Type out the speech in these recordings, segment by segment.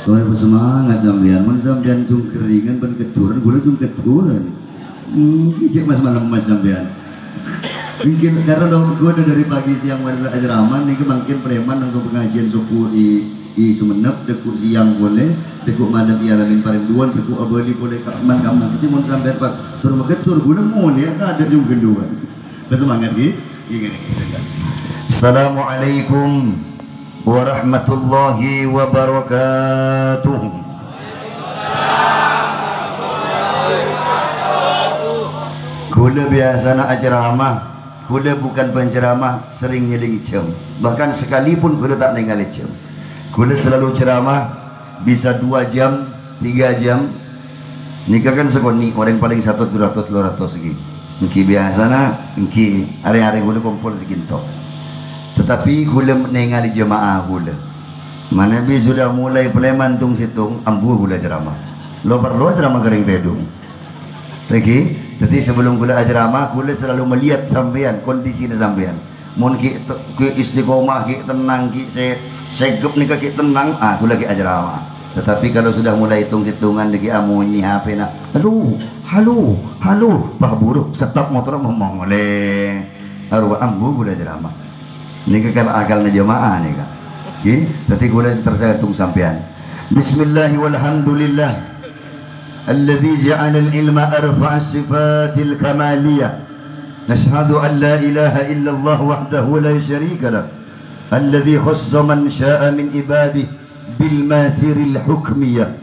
Tuhan bersemangat sampean, mun sampean cung keringan ben keturunan, gula cung keturunan. Cek mas malam mas sampean. Mungkin karena tahu gue dari pagi siang pada ajraman nih mungkin preman langsung pengajian suku i Sumenep, deku siang boleh, deku malam i alamin parinduan, deku abali boleh kaman kaman. Tapi mun sampean pas turun ketur gula mun ya ada juga genduan. Bersemangat gitu. Assalamualaikum warahmatullahi wabarakatuh. Gula biasa nak ceramah, gula bukan penceramah, sering nyeling jam. Bahkan sekalipun gula tak ninggal jam. Gula selalu ceramah bisa 2 jam, 3 jam. Nikah kan sekoni orang paling 100, 200, 200 segi. Engki biasa nak, engki hari-hari gula kumpul seginto. Tetapi gula meninggali jemaah gula. Mana bi sudah mulai peleman tung situng ambu gula ceramah. Lo perlu ceramah kering tedung. Lagi, jadi sebelum gula ceramah gula selalu melihat sampean kondisi sampean. Mun ki istiqomah ki tenang ki segep nika ki tenang gula ki ceramah. Tetapi kalau sudah mulai hitung-hitungan lagi amunyi HP na halo bah buruk stop motor ngomong oleh arwah ambu gula ceramah. Ini kan akalnya jemaah nih kan. Oke, nanti gue tersetung sampean. Bismillah walhamdulillah. Alladzi ja'ala al-ilma arfa'a sifatil kamaliyah. Nashhadu an la ilaha illallah wahdahu la syarika lah. Alladzi khassa man syaa min ibadihi bil mathiril hukmiyah.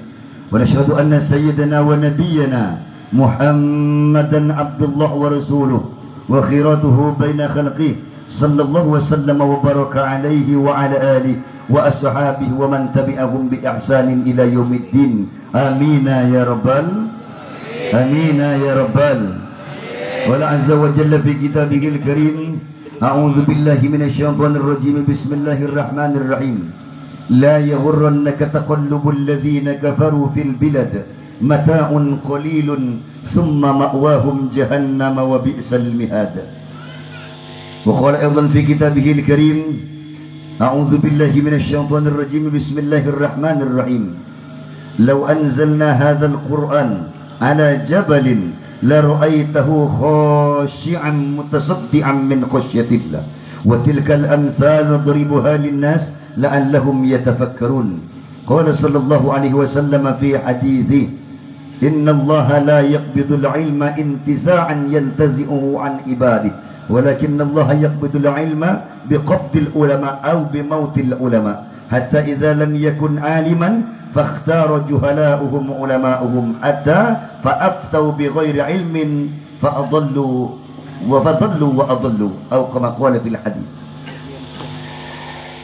Wa nashhadu anna sayyidana wa nabiyyana Muhammadan abdullah wa rasuluh wa khiratuhu baina khalqihi sallallahu wasallam wa baraka alaihi wa ala alihi wa ashabihi wa man tabi'ahum bi ihsanin ila yaumiddin. Amina ya rabbal amina ya rabbal wala azza wa jalla fi kitabihil karim. A'udzu billahi minasyaitonir rajim. Bismillahirrahmanirrahim. La yaghurrannaka taqallubul ladzina kafaru fil bilad mata'un qalilun thumma ma'wahum jahannam wa bi'sal mihad. وقال أيضا في كتابه الكريم أعوذ بالله من الشيطان الرجيم بسم الله الرحمن الرحيم لو أنزلنا هذا القرآن على جبل لرأيته خاشعا متصدعا من خشية الله وتلك الأمثال نضربها للناس لعلهم يتفكرون. قال صلى الله عليه وسلم في حديثه إن الله لا يقبض العلم انتزاعا ينتزعه عن عباده ولكن الله يقبض العلم بقبض العلماء أو بموت العلماء حتى إذا لم يكن عالما فاختار جهلاؤهم علماؤهم حتى فأفتوا بغير علم فأضلوا وأضلوا أو كما قال في الحديث.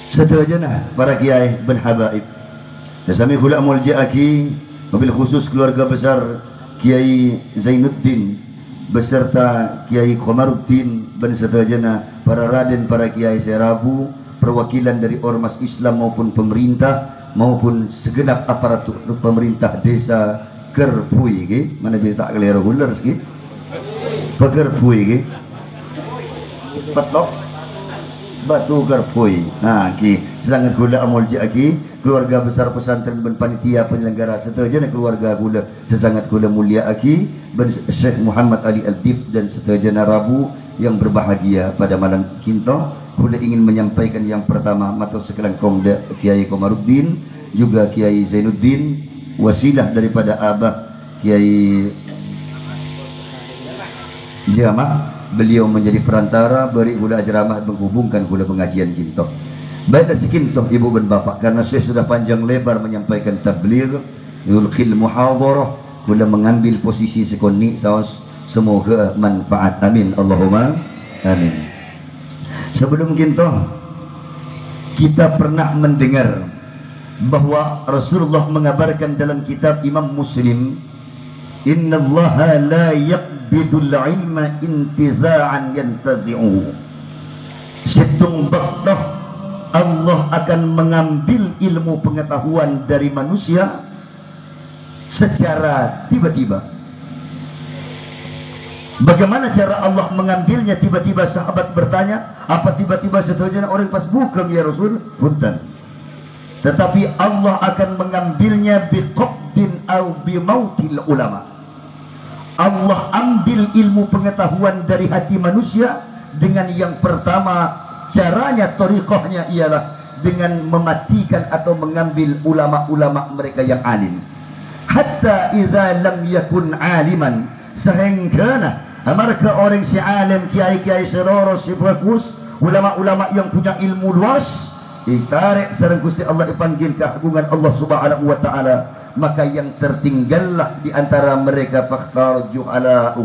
Sederhana para kiai ben habaib. Sami kula muljaaki mobil khusus keluarga besar Kiai Zainuddin beserta Kiai Komaruddin dan sederhana para raden, para kiai serabu, perwakilan dari ormas Islam maupun pemerintah maupun segenap aparatur pemerintah desa Kerpui ke mana bila tak keliru ular sikit Kerpui ke petok Batu Kerpui. Sangat gula amul jaki keluarga besar pesantren dan panitia penyelenggara seterusnya keluarga gula sesangat gula mulia aki ben Syekh Muhammad Ali Al-Dib dan seterusnya Rabu yang berbahagia pada malam kinto. Gula ingin menyampaikan yang pertama matur sekalian kaum Kiai Komaruddin juga Kiai Zainuddin wasilah daripada Abah Kiai Jamaah. Beliau menjadi perantara beri gula ceramah menghubungkan gula pengajian kinto. Baiklah sekinto ibu dan bapak, karena saya sudah panjang lebar menyampaikan tabligh yulqil muhadharah, gula mengambil posisi sekoni saus semoga manfaat. Amin Allahumma amin. Sebelum kinto kita pernah mendengar bahwa Rasulullah mengabarkan dalam kitab Imam Muslim, innallaha la yaqbidul ilma intiza'an yantazi'uhu. Situng baktah Allah akan mengambil ilmu pengetahuan dari manusia secara tiba-tiba. Bagaimana cara Allah mengambilnya? Tiba-tiba sahabat bertanya, apa tiba-tiba seterusnya orang pas bukan ya Rasul? Punten. tetapi Allah akan mengambilnya biqabdin au bimautil ulama. Allah ambil ilmu pengetahuan dari hati manusia dengan yang pertama, caranya, tariqahnya ialah dengan mematikan atau mengambil ulama-ulama mereka yang alim. Hatta idza lam yakun aliman, sehingga mereka orang si alim, kiai-kiai seroros, si bagus, ulama-ulama yang punya ilmu luas, ditarik sareng Gusti Allah, dipanggil keagungan Allah Subhanahu wa taala, maka yang tertinggallah di antara mereka fakhtarju ala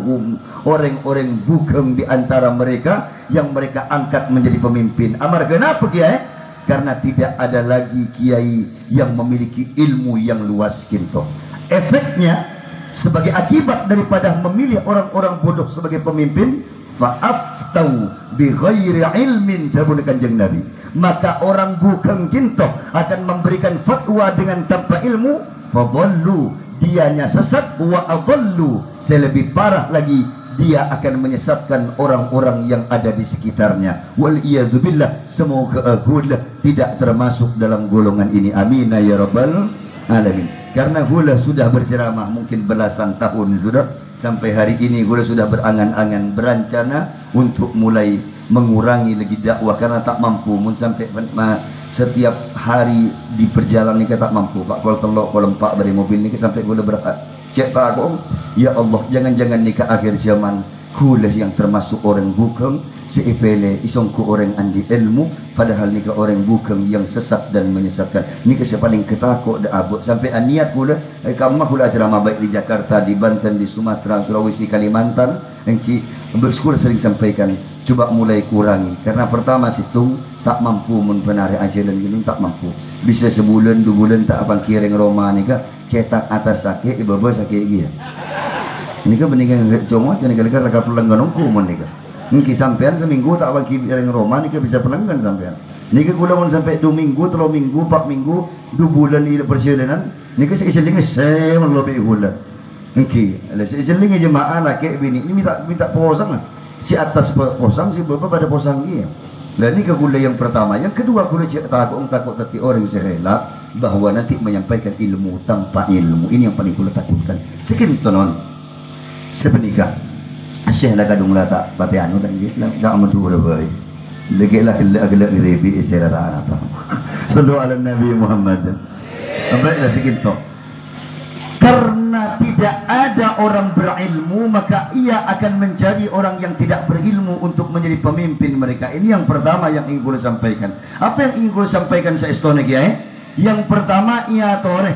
orang-orang bukan di antara mereka yang mereka angkat menjadi pemimpin. Amar kenapa kiai? Karena tidak ada lagi kiai yang memiliki ilmu yang luas kinto. Efeknya sebagai akibat daripada memilih orang-orang bodoh sebagai pemimpin, fa'aftau bi ghairi ilmin, tabun Kanjeng Nabi, maka orang bukan kinto akan memberikan fatwa dengan tanpa ilmu, fadhallu, dianya sesat, wa adhallu, selebih parah lagi, dia akan menyesatkan orang-orang yang ada di sekitarnya. Wal iyadzubillah, semoga gula tidak termasuk dalam golongan ini. Amin ya rabbal alamin. Karena gula sudah berceramah mungkin belasan tahun sudah, sampai hari ini gula sudah berangan-angan, berencana untuk mulai mengurangi lagi dakwah karena tak mampu. Mun sampai setiap hari di perjalanan ni tak mampu. Pak kalau telok kalau empat dari mobil ni sampai gula berat. Cek tak aku, ya Allah, jangan-jangan ni ke akhir zaman gula yang termasuk orang bukan seipele isongku orang andi ilmu, padahal ni ke orang bukan yang sesat dan menyesatkan. Ni ke paling ketakut dah abut sampai niat gula kamah gula ceramah baik di Jakarta, di Banten, di Sumatera, Sulawesi, Kalimantan, engki bersekolah sering sampaikan coba mulai kurangi, karena pertama situng tak mampu menarik ajaran gini, tak mampu, bisa sebulan 2 bulan tak apa kiring Roma ni ke cetak atas sakit ibu sakit dia. Ini kan beningan cuma kan kali-kali agak pelanggan ongku mon ni kan. Mungkin sampean seminggu tak bagi kiring Roma ni kan bisa pelanggan sampean. Ni kan gula mon sampai 2 minggu, 3 minggu, 4 minggu, 2 bulan ni perjalanan. Ni kan sejeling saya lebih gula. Mungkin ada sejeling jemaah laki bini ni minta posang lah. Si atas posang, si bawah pada posang dia. Dan ini gula yang pertama. Yang kedua, gula takut tadi orang serela bahwa nanti menyampaikan ilmu tanpa ilmu. Ini yang paling gula takutkan. Sekian tonon sebenikah Syekh lah kadung lah tak pati anu tak gila tak mentu dah baik degil lah gelak rebi saya dah apa. Sallu ala Nabi Muhammad. Baiklah sekian toh. Karena tidak ada orang berilmu, maka ia akan mencari orang yang tidak berilmu untuk menjadi pemimpin mereka. Ini yang pertama yang ingin saya sampaikan. Apa yang ingin saya sampaikan seestone kiai? Yang pertama, ia toreh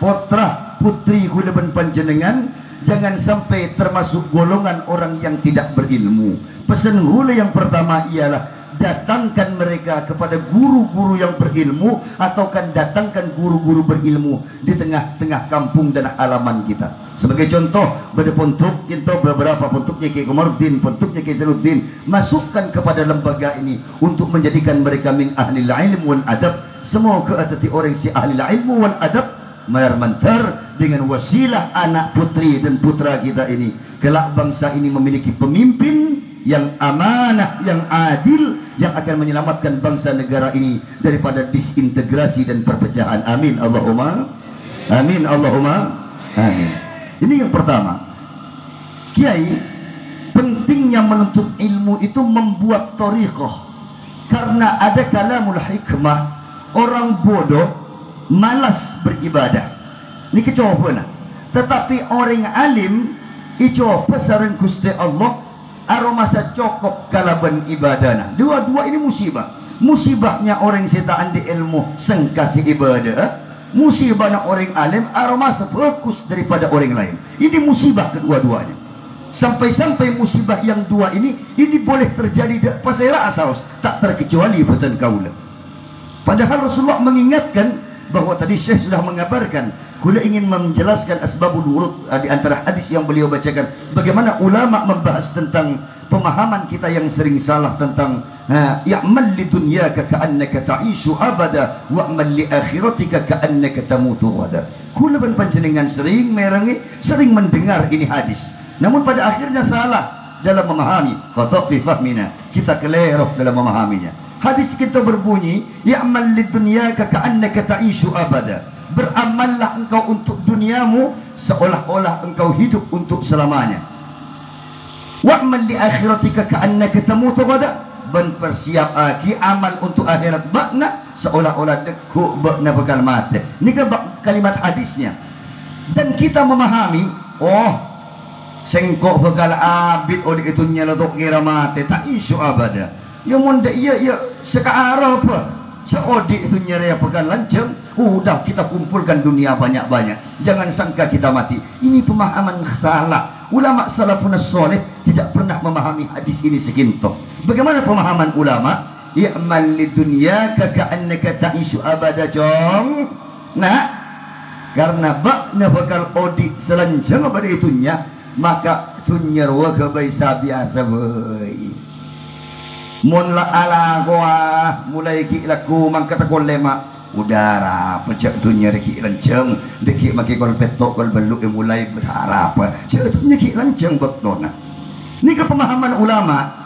putra putri kuleban panjenengan jangan sampai termasuk golongan orang yang tidak berilmu. Pesan hula yang pertama ialah datangkan mereka kepada guru-guru yang berilmu, atau kan datangkan guru-guru berilmu di tengah-tengah kampung dan halaman kita. Sebagai contoh, pada pontuk kita beberapa pontuknya Kiai Komarudin, pontuknya Kiai Zainuddin, masukkan kepada lembaga ini untuk menjadikan mereka min ahli ilmu wal adab. Semoga atati orang si ahli ilmu wal adab mentar dengan wasilah anak putri dan putra kita ini, kelak bangsa ini memiliki pemimpin yang amanah, yang adil, yang akan menyelamatkan bangsa negara ini daripada disintegrasi dan perpecahan. Amin Allahumma amin, Allahumma amin. Ini yang pertama. Kiai, pentingnya menuntut ilmu itu membuat thariqah, karena ada kalamul hikmah. Orang bodoh malas beribadah, ini kecoba. Tetapi orang alim icoba sareng Gusti Allah aromasa cokok kalaban ibadana. Dua-dua ini musibah. Musibahnya orang setaan di ilmu sengkasi ibadah, musibahnya orang alim aromasa fokus daripada orang lain. Ini musibah kedua-duanya. Sampai-sampai musibah yang dua ini boleh terjadi pasera asaus tak terkecuali betul kaula. Padahal Rasulullah mengingatkan bahwa tadi Syekh sudah mengabarkan, kula ingin menjelaskan asbabul wurud di antara hadis yang beliau bacakan, bagaimana ulama membahas tentang pemahaman kita yang sering salah tentang ya'mal li dunyaka ka'annaka ta'ishu abada wa'mal li akhiratika ka'annaka tamutu wada. Kula dan panjenengan sering merengi, sering mendengar ini hadis, namun pada akhirnya salah dalam memahami, khata' fi fahmina, kita keliru dalam memahaminya. Hadis kita berbunyi, ya'mal lidunyaka ka'annaka ta'ishu abada. Beramallah engkau untuk duniamu seolah-olah engkau hidup untuk selamanya. Wa'mal li akhiratika ka'annaka tamutu ghada. Ben persiap aki amal untuk akhirat bakna seolah-olah dekuk bakna bakal mati. Ini kan kalimat hadisnya. Dan kita memahami, oh sengkok bakal abid oleh itu nyala tok kira mati tak isu abada. Ya munda iya sekarang apa? Seodi itu nyari bakal lancang. Udah kita kumpulkan dunia banyak-banyak. Jangan sangka kita mati. Ini pemahaman salah. Ulama salafun salih tidak pernah memahami hadis ini sekintok. Bagaimana pemahaman ulama? I'mal lidunyaka ka'annaka ta'ishu abada jong. Nah, karena bakna bakal odi selanjang pada itunya, maka tunyar wa kebaisa biasa boy. Mun la ala gua mulai ki laku mangkat kol lema udara pecak tunyar ki lancang deki maki kol petok kol beluk mulai berharap cak tunyar ki lancang bektona. Ini kepemahaman ulama.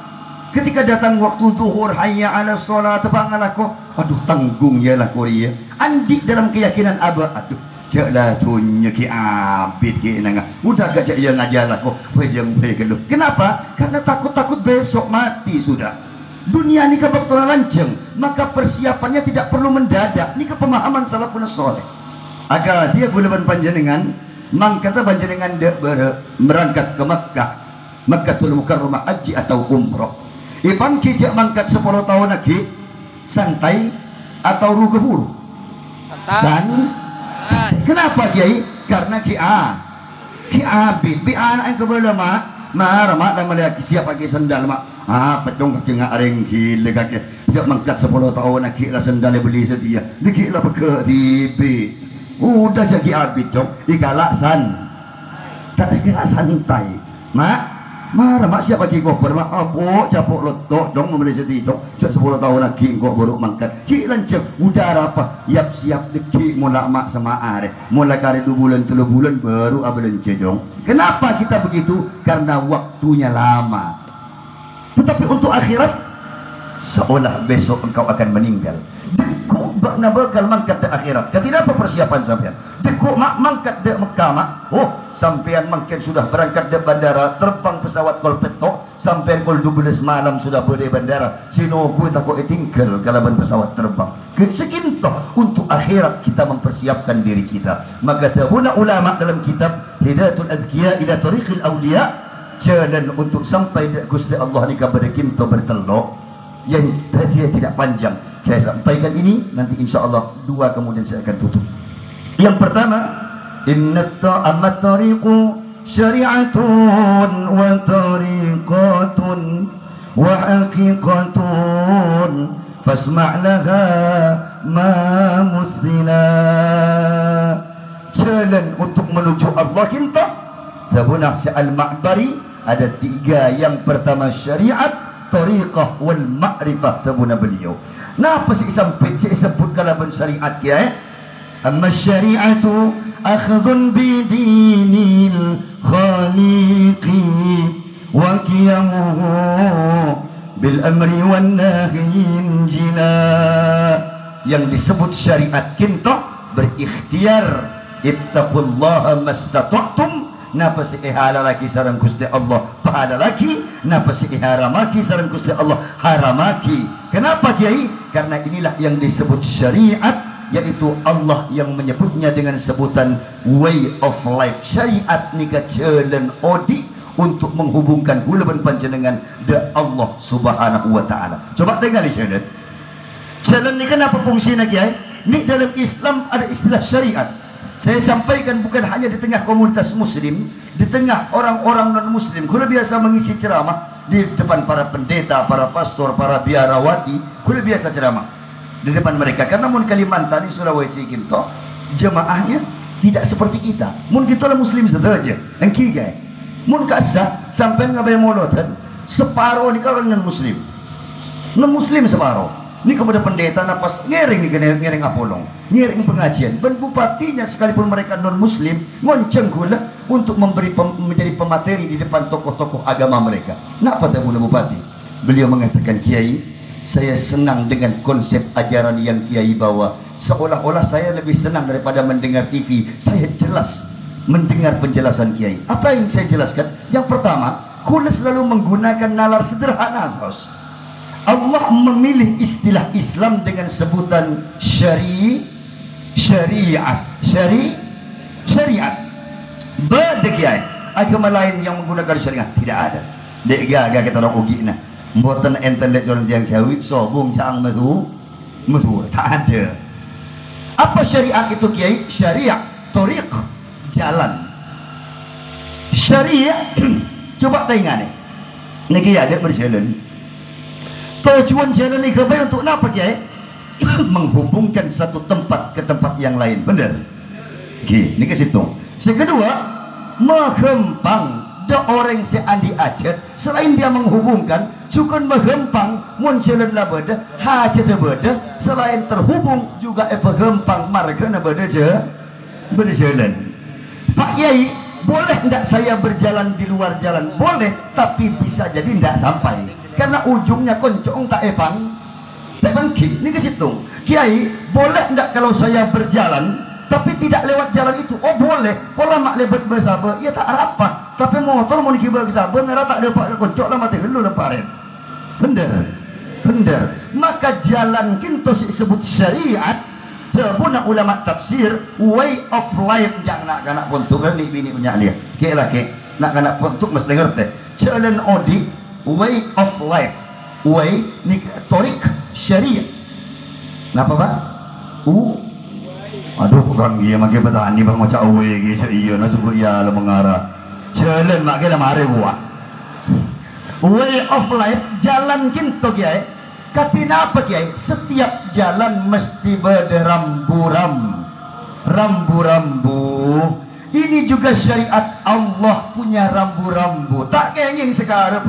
Ketika datang waktu zuhur, hayya ala sholat, tepangalaku, aduh tanggung ya lah Korea. Andi dalam keyakinan abah, aduh caklah tunya ki abid ki nanga. Udah gak cak yang ngajar aku, pejang pejang. Kenapa? Karena takut besok mati sudah. Dunia ni kabaktola lanceng, maka persiapannya tidak perlu mendadak. Ini kepemahaman salafun saleh. Agar dia gunakan panjenengan, mangkata panjenengan merangkat ke Makkah, Makkatul Mukarramah haji atau umroh. Iban kijak mangkat 10 tahun lagi santai atau rugi buru? Santai. Kenapa Kiai? Karena Ki abid bi anak yang kebala mak dan melihat siap pakai sendal mak. Petong kaki ngareng gila kaki. Jak mangkat 10 tahun lagi lah sendal beli sedia. Dikit lah pakai TV. Udah jadi abid cok. Ikalak tak ikalak santai. Mak marah mak siapa lagi koper mak abok capok letok dong membeli sedih dong 10 tahun lagi kok baru mangkat ki lanceng udara apa yap siap deki mula mak sama are mula kari 2 bulan 3 bulan baru abelan cejong. Kenapa kita begitu? Karena waktunya lama. Tetapi untuk akhirat seolah besok engkau akan meninggal. Dekuk bakna bakal mangkat di akhirat. Ketika apa persiapan sampean? Dekuk mak mangkat di Mekah mak. Oh, sampean mungkin sudah berangkat di bandara, terbang pesawat kolpetok, sampean kol 12 malam sudah berada bandara. Sinoku takut tinggal kalaban pesawat terbang. Sekintoh untuk akhirat kita mempersiapkan diri kita. Maka tahuna ulama dalam kitab Hidayatul Azkiya ila Tariqil Awliya, jalan untuk sampai Gusti Allah ni kepada kita bertelok. Yang tadi tidak panjang saya sampaikan ini, nanti insya Allah 2 kemudian saya akan tutup. Yang pertama, inna ta'amat tariqu syari'atun wa tariqatun wa haqiqatun fasma' laha ma musila. Jalan untuk menuju Allah kita tabunah Al-Ma'bari ada 3. Yang pertama syariat, tariqah wal ma'rifah tabuna beliau. Napa si sebut kalaban syariat ya? Amma syariatu akhdhun bi dinil khaliqi wa qiyamuhu bil amri wan nahyi jila. Yang disebut syariat kita berikhtiar ittaqullaha mastata'tum. Napa si ihala lagi sarang Gusti Allah pahala lagi, napa si iharamaki sarang Gusti Allah haramaki. Kenapa Kiai? Karena inilah yang disebut syariat, yaitu Allah yang menyebutnya dengan sebutan way of life. Syariat nika jalan odi untuk menghubungkan hubungan panjenengan dengan Allah Subhanahu wa taala. Coba tinggal jalan. Jalan ni kenapa fungsinya Kiai? Ni dalam Islam ada istilah syariat. Saya sampaikan bukan hanya di tengah komunitas muslim, di tengah orang-orang non-muslim. Kalau biasa mengisi ceramah di depan para pendeta, para pastor, para biarawati, kalau biasa ceramah di depan mereka. Karena mun Kalimantan di Sulawesi kita jemaahnya tidak seperti kita. Mun kita lah muslim saja, engki gay. Mun kasah sampai ngabai molotan separuh ni kalau non-muslim. Non-muslim separuh. Ini kemudian pendeta napas ngering apolong, ngering pengajian. Dan bupatinya sekalipun mereka non muslim ngonceng gula untuk menjadi pemateri di depan tokoh-tokoh agama mereka. Kenapa tak boleh bupati? Beliau mengatakan Kiai, saya senang dengan konsep ajaran yang Kiai bawa. Seolah-olah saya lebih senang daripada mendengar TV. Saya jelas mendengar penjelasan Kiai. Apa yang saya jelaskan? Yang pertama, kula selalu menggunakan nalar sederhana, saus. Allah memilih istilah Islam dengan sebutan syariat. Beda Kiai. Agama lain yang menggunakan syariat tidak ada. Dek gaga kita orang ugi nah. Mboten enten lek orang tiang Jawi sobung caang metu tak ada. Apa syariat itu Kiai? Syariat, thoriq, jalan. Syariat coba tengok nih. Niki ada berjalan. Tujuan jalan ini kebaik untuk apa Kiai? Menghubungkan satu tempat ke tempat yang lain. Benar? Oke, ini ke situ. Yang kedua, menghempang. Ada orang seandi ajet selain dia menghubungkan juga menghempang munculun lah beda hajat beda selain terhubung juga gempang marga na beda je berjalan. Pak Kiai, boleh tidak saya berjalan di luar jalan? Boleh, tapi bisa jadi tidak sampai karena ujungnya koncong tak bangki. Ini ke situ. Kiai, boleh tidak kalau saya berjalan tapi tidak lewat jalan itu? Oh boleh. Pola mak lebat bersabar, ya tak apa. Tapi motor mau dikibar bersabar, merah tak dapat koncok lah mati dulu lemparin. Bener. Maka jalan kinto disebut syariat. Sebuna ulama tafsir way of life. Jangan nak pontuk ni bini punya dia. Ke lah ke. Nak pontuk mesti ngerti. Jalan odi way of life. Way ni torik syariat. Napa Pak? Aduh kurang dia makai petani bang macam awe gitu iya nak sebut ya lah mengarah jalan makai lah mari gua way of life jalan kinto Kiai katina apa Kiai? Setiap jalan mesti rambu-rambu. Ini juga syariat Allah punya rambu-rambu. Tak kenging sekarang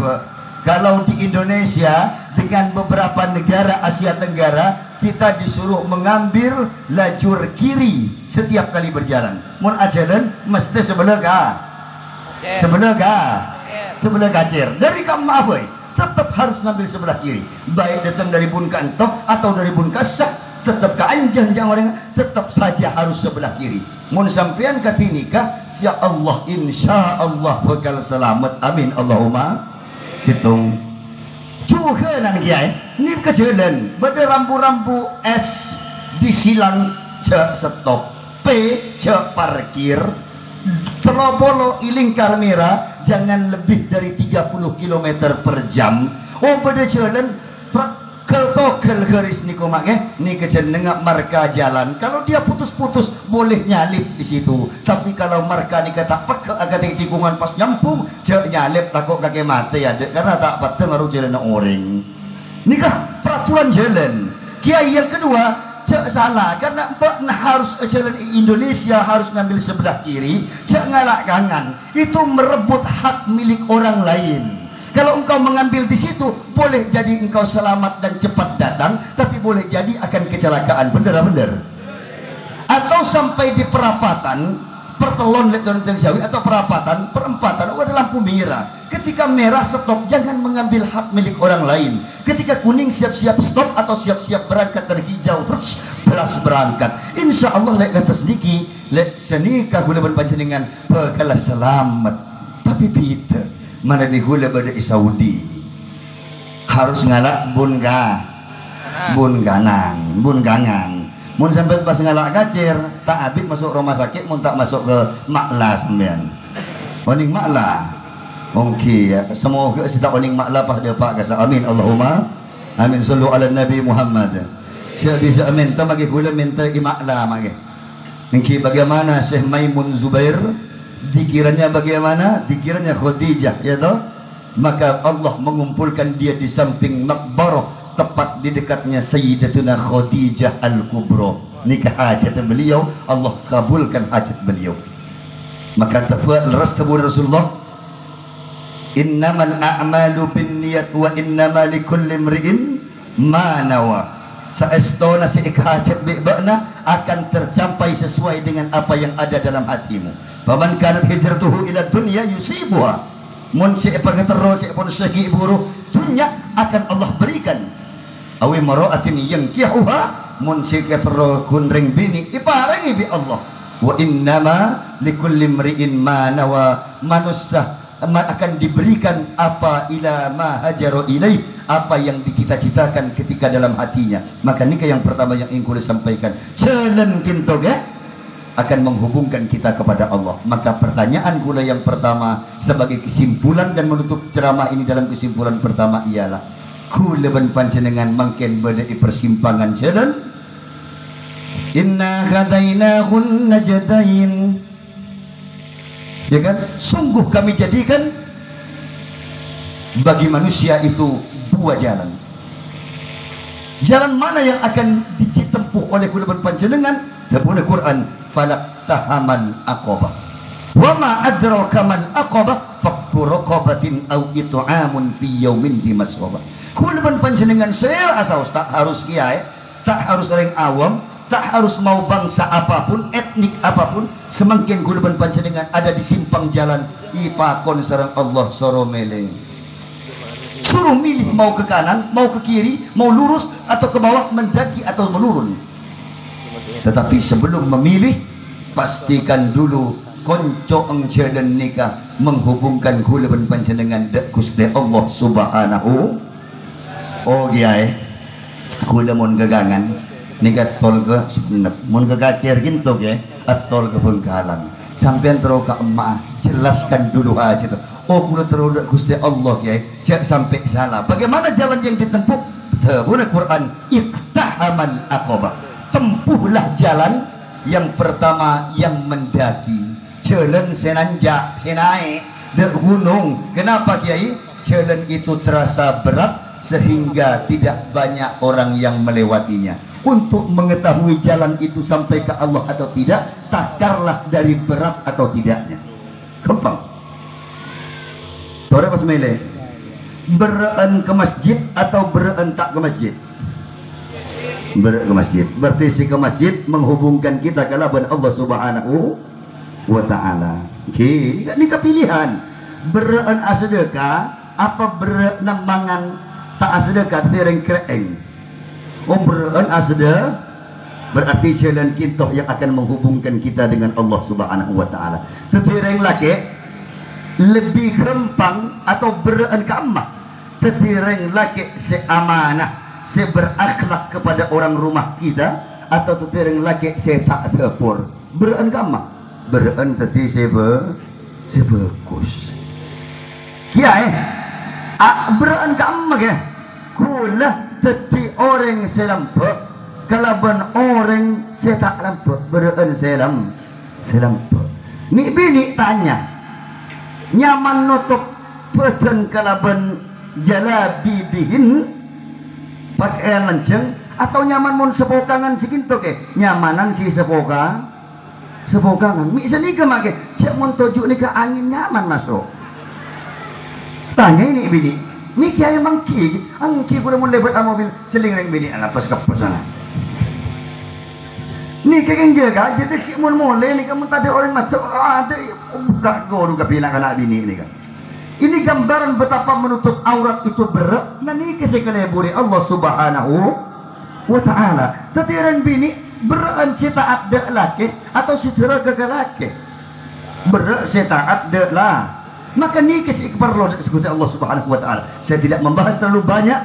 kalau di Indonesia dengan beberapa negara Asia Tenggara kita disuruh mengambil lajur kiri setiap kali berjalan. Mun ajalan mesti sebelah kacir. Dari Kamaboy tetap harus ngambil sebelah kiri. Baik datang dari Bun Kantok atau dari Bun Kasak, tetap ke Anjan jangan tetap saja harus sebelah kiri. Mun sampean katinika sia Allah insya Allah bakal selamat. Amin Allahumma situng. Juga nanti Kiai, ini kejalan, beda rambu-rambu S disilang cek stop, P cek parkir, terobolo ilingkar merah, jangan lebih dari 30 km per jam. Oh beda jalan, kel garis niku make, ni kejalan nengak marka jalan. Kalau dia putus-putus boleh nyalip di situ. Tapi kalau marka ni kata pek agak tikungan pas nyampung, cek nyalip takut kaki mati ada karena tak patah ngaruh jalan orang. Nikah peraturan jalan. Kiai yang kedua cek salah karena harus jalan Indonesia harus ngambil sebelah kiri, cek ngalak kanan. Itu merebut hak milik orang lain. Kalau engkau mengambil di situ, boleh jadi engkau selamat dan cepat datang, tapi boleh jadi akan kecelakaan. Bener. Atau sampai di perapatan, pertelon atau perempatan, ada lampu merah. Ketika merah stop, jangan mengambil hak milik orang lain. Ketika kuning siap-siap stop atau siap-siap berangkat dari hijau, belas berangkat. Insya Allah lek kata sedikit, lek senikah gula berpanjenengan, bakalah selamat. Tapi Peter mana di gula pada Saudi harus ngalak bun ganang mun sampai pas ngalak kacir tak habis masuk rumah sakit mun tak masuk ke makla sampean oning makla oke ya semoga kita oning makla pada pak kasa amin Allahumma amin sallu ala nabi Muhammad saya bisa amin tak bagi gula minta makla mage engki bagaimana Syekh Maimun Zubair dikiranya bagaimana? Dikiranya Khadijah, ya toh? Maka Allah mengumpulkan dia di samping makbarah tepat di dekatnya Sayyidatuna Khadijah Al-Kubra. Nikah hajat beliau, Allah kabulkan hajat beliau. Maka tabu Rasulullah, innamal a'malu binniyat wa innamal likulli imri'in ma nawa. Saestona si hajat bi'ba'na akan tercapai sesuai dengan apa yang ada dalam hatimu. Faman kanat hijratuhu ila dunya yusibuha. Mun si pagatero si pun segi buru dunya akan Allah berikan. awi maraatin yankihuha mun sikatro kunring bini iparengi bi Allah. Wa innama likulli imri'in ma nawa, manusia akan diberikan apa ila ma hajaru ilaih, apa yang dicita-citakan ketika dalam hatinya. Maka nikah yang pertama yang ingin kula sampaikan, jalan kintoge akan menghubungkan kita kepada Allah. Maka pertanyaan kula yang pertama sebagai kesimpulan dan menutup ceramah ini dalam kesimpulan pertama ialah kula ben panjenengan mangken badai persimpangan jalan. Inna hadainahun najdain, ya kan? Sungguh kami jadikan bagi manusia itu dua jalan. Jalan mana yang akan ditempuh oleh kula panjenengan? Dalam Quran, falaqtahamal aqabah. Wa ma adraka mal aqabah, fakku raqabatin aw it'amun fi yaumin dhi masghaba. Kula panjenengan saya asal tak harus kiai, tak harus orang awam, tak harus mau bangsa apapun, etnik apapun, semakin kula panjenengan ada di simpang jalan ipakon sareng Allah soro meleng. Suruh milih mau ke kanan, mau ke kiri, mau lurus atau ke bawah, mendaki atau menurun. Tetapi sebelum memilih, pastikan dulu konco eng jalan nikah menghubungkan kula panjenengan dak Gusti Allah Subhanahu. Oh kiai, kula mun gegangan nikah tol ke Sumenep, mun ke Kacer gitu ya, tol ke Bengkalan. Sampean terus ke emak, jelaskan dulu aja tuh. Oh kula terus Gusti Allah ya, jangan sampai salah. Bagaimana jalan yang ditempuh? Dalam Quran, iqtahamal aqabah. Tempuhlah jalan yang pertama yang mendaki. Jalan senanjak, senaik, dek gunung. Kenapa Kiai? Jalan itu terasa berat sehingga tidak banyak orang yang melewatinya. Untuk mengetahui jalan itu sampai ke Allah atau tidak, takarlah dari berat atau tidaknya. Gampang. Tore pas mele, bereen ke masjid atau bereen tak ke masjid? Bereen ke masjid. Berarti si ke masjid menghubungkan kita ke laban Allah Subhanahu wa ta'ala. Ini kepilihan. Bereen asedekah apa bereen mangan tak asedekah tereng kreeng. Oh bereen asda berarti jalan kintoh yang akan menghubungkan kita dengan Allah Subhanahu wa ta'ala. Tetireng laki lebih rempang atau bereen kamah. Tetireng laki seamanah, seberakhlak kepada orang rumah kita, atau tetireng laki se tak tepur. Bereen kamah. Bereen teti sebagus. Kiai, bereen kamah ya. Kula teti orang selampak, kalaban orang setak lampak, bereen selampak. Ni bini tanya, nyaman nutup peden kalaban jalabi bihin pakaian lenceng atau nyaman mun sepokangan seginto ke? Nyamanan si sepokangan. Mi seni ke make, cek mun tojuk ni ke angin nyaman masuk. Tanya ini bini. Miki ayam mangki, angki gula mun lebat mobil celing reng bini alapas kapus sana. Ni keng jaga, jadi ki mun mole ni kamu tadi orang mata ada buka goru kapila kana bini ni kan. Ini gambaran betapa menutup aurat itu berat. Nah ni kesekeleburi Allah Subhanahu wa ta'ala. Tetiran bini beran si taat dek laki atau si tera gagal laki. Berat si taat dek lah. Maka ni kesik perlu disebut Allah Subhanahu wa ta'ala. Saya tidak membahas terlalu banyak.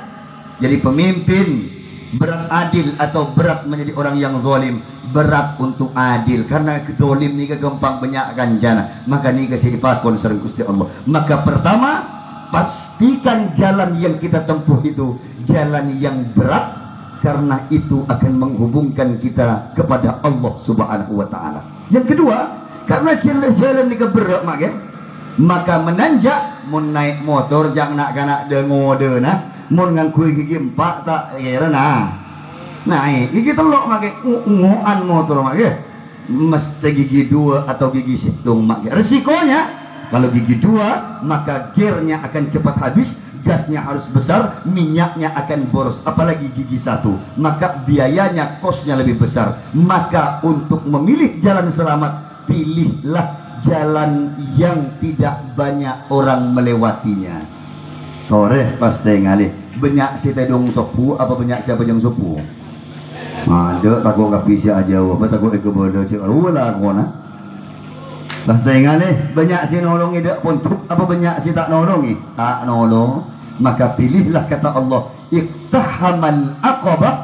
Jadi pemimpin berat adil atau berat menjadi orang yang zalim. Berat untuk adil karena zalim ni gampang banyak ganjana. Maka ni kesik pakon sareng Gusti Allah. Maka pertama, pastikan jalan yang kita tempuh itu jalan yang berat, karena itu akan menghubungkan kita kepada Allah Subhanahu wa ta'ala. Yang kedua, karena jalan ni berat maka menanjak mun naik motor jangan nak kanak dengode nah mun ngangkui gigi empat tak kira nah naik gigi telok make ngoan motor make mesti gigi dua atau gigi situng make. Resikonya kalau gigi dua maka gearnya akan cepat habis, gasnya harus besar, minyaknya akan boros. Apalagi gigi satu, maka biayanya, kosnya lebih besar. Maka untuk memilih jalan selamat, pilihlah jalan yang tidak banyak orang melewatinya. Toreh pasti ngalih banyak si tedong sopu apa banyak siapa yang sopu ada takut kapi si aja apa takut ikut cik lah kona bahasa ingat banyak si nolongi dak puntuk apa banyak si tak nolongi tak nolong maka pilihlah kata Allah iqtahamal aqabah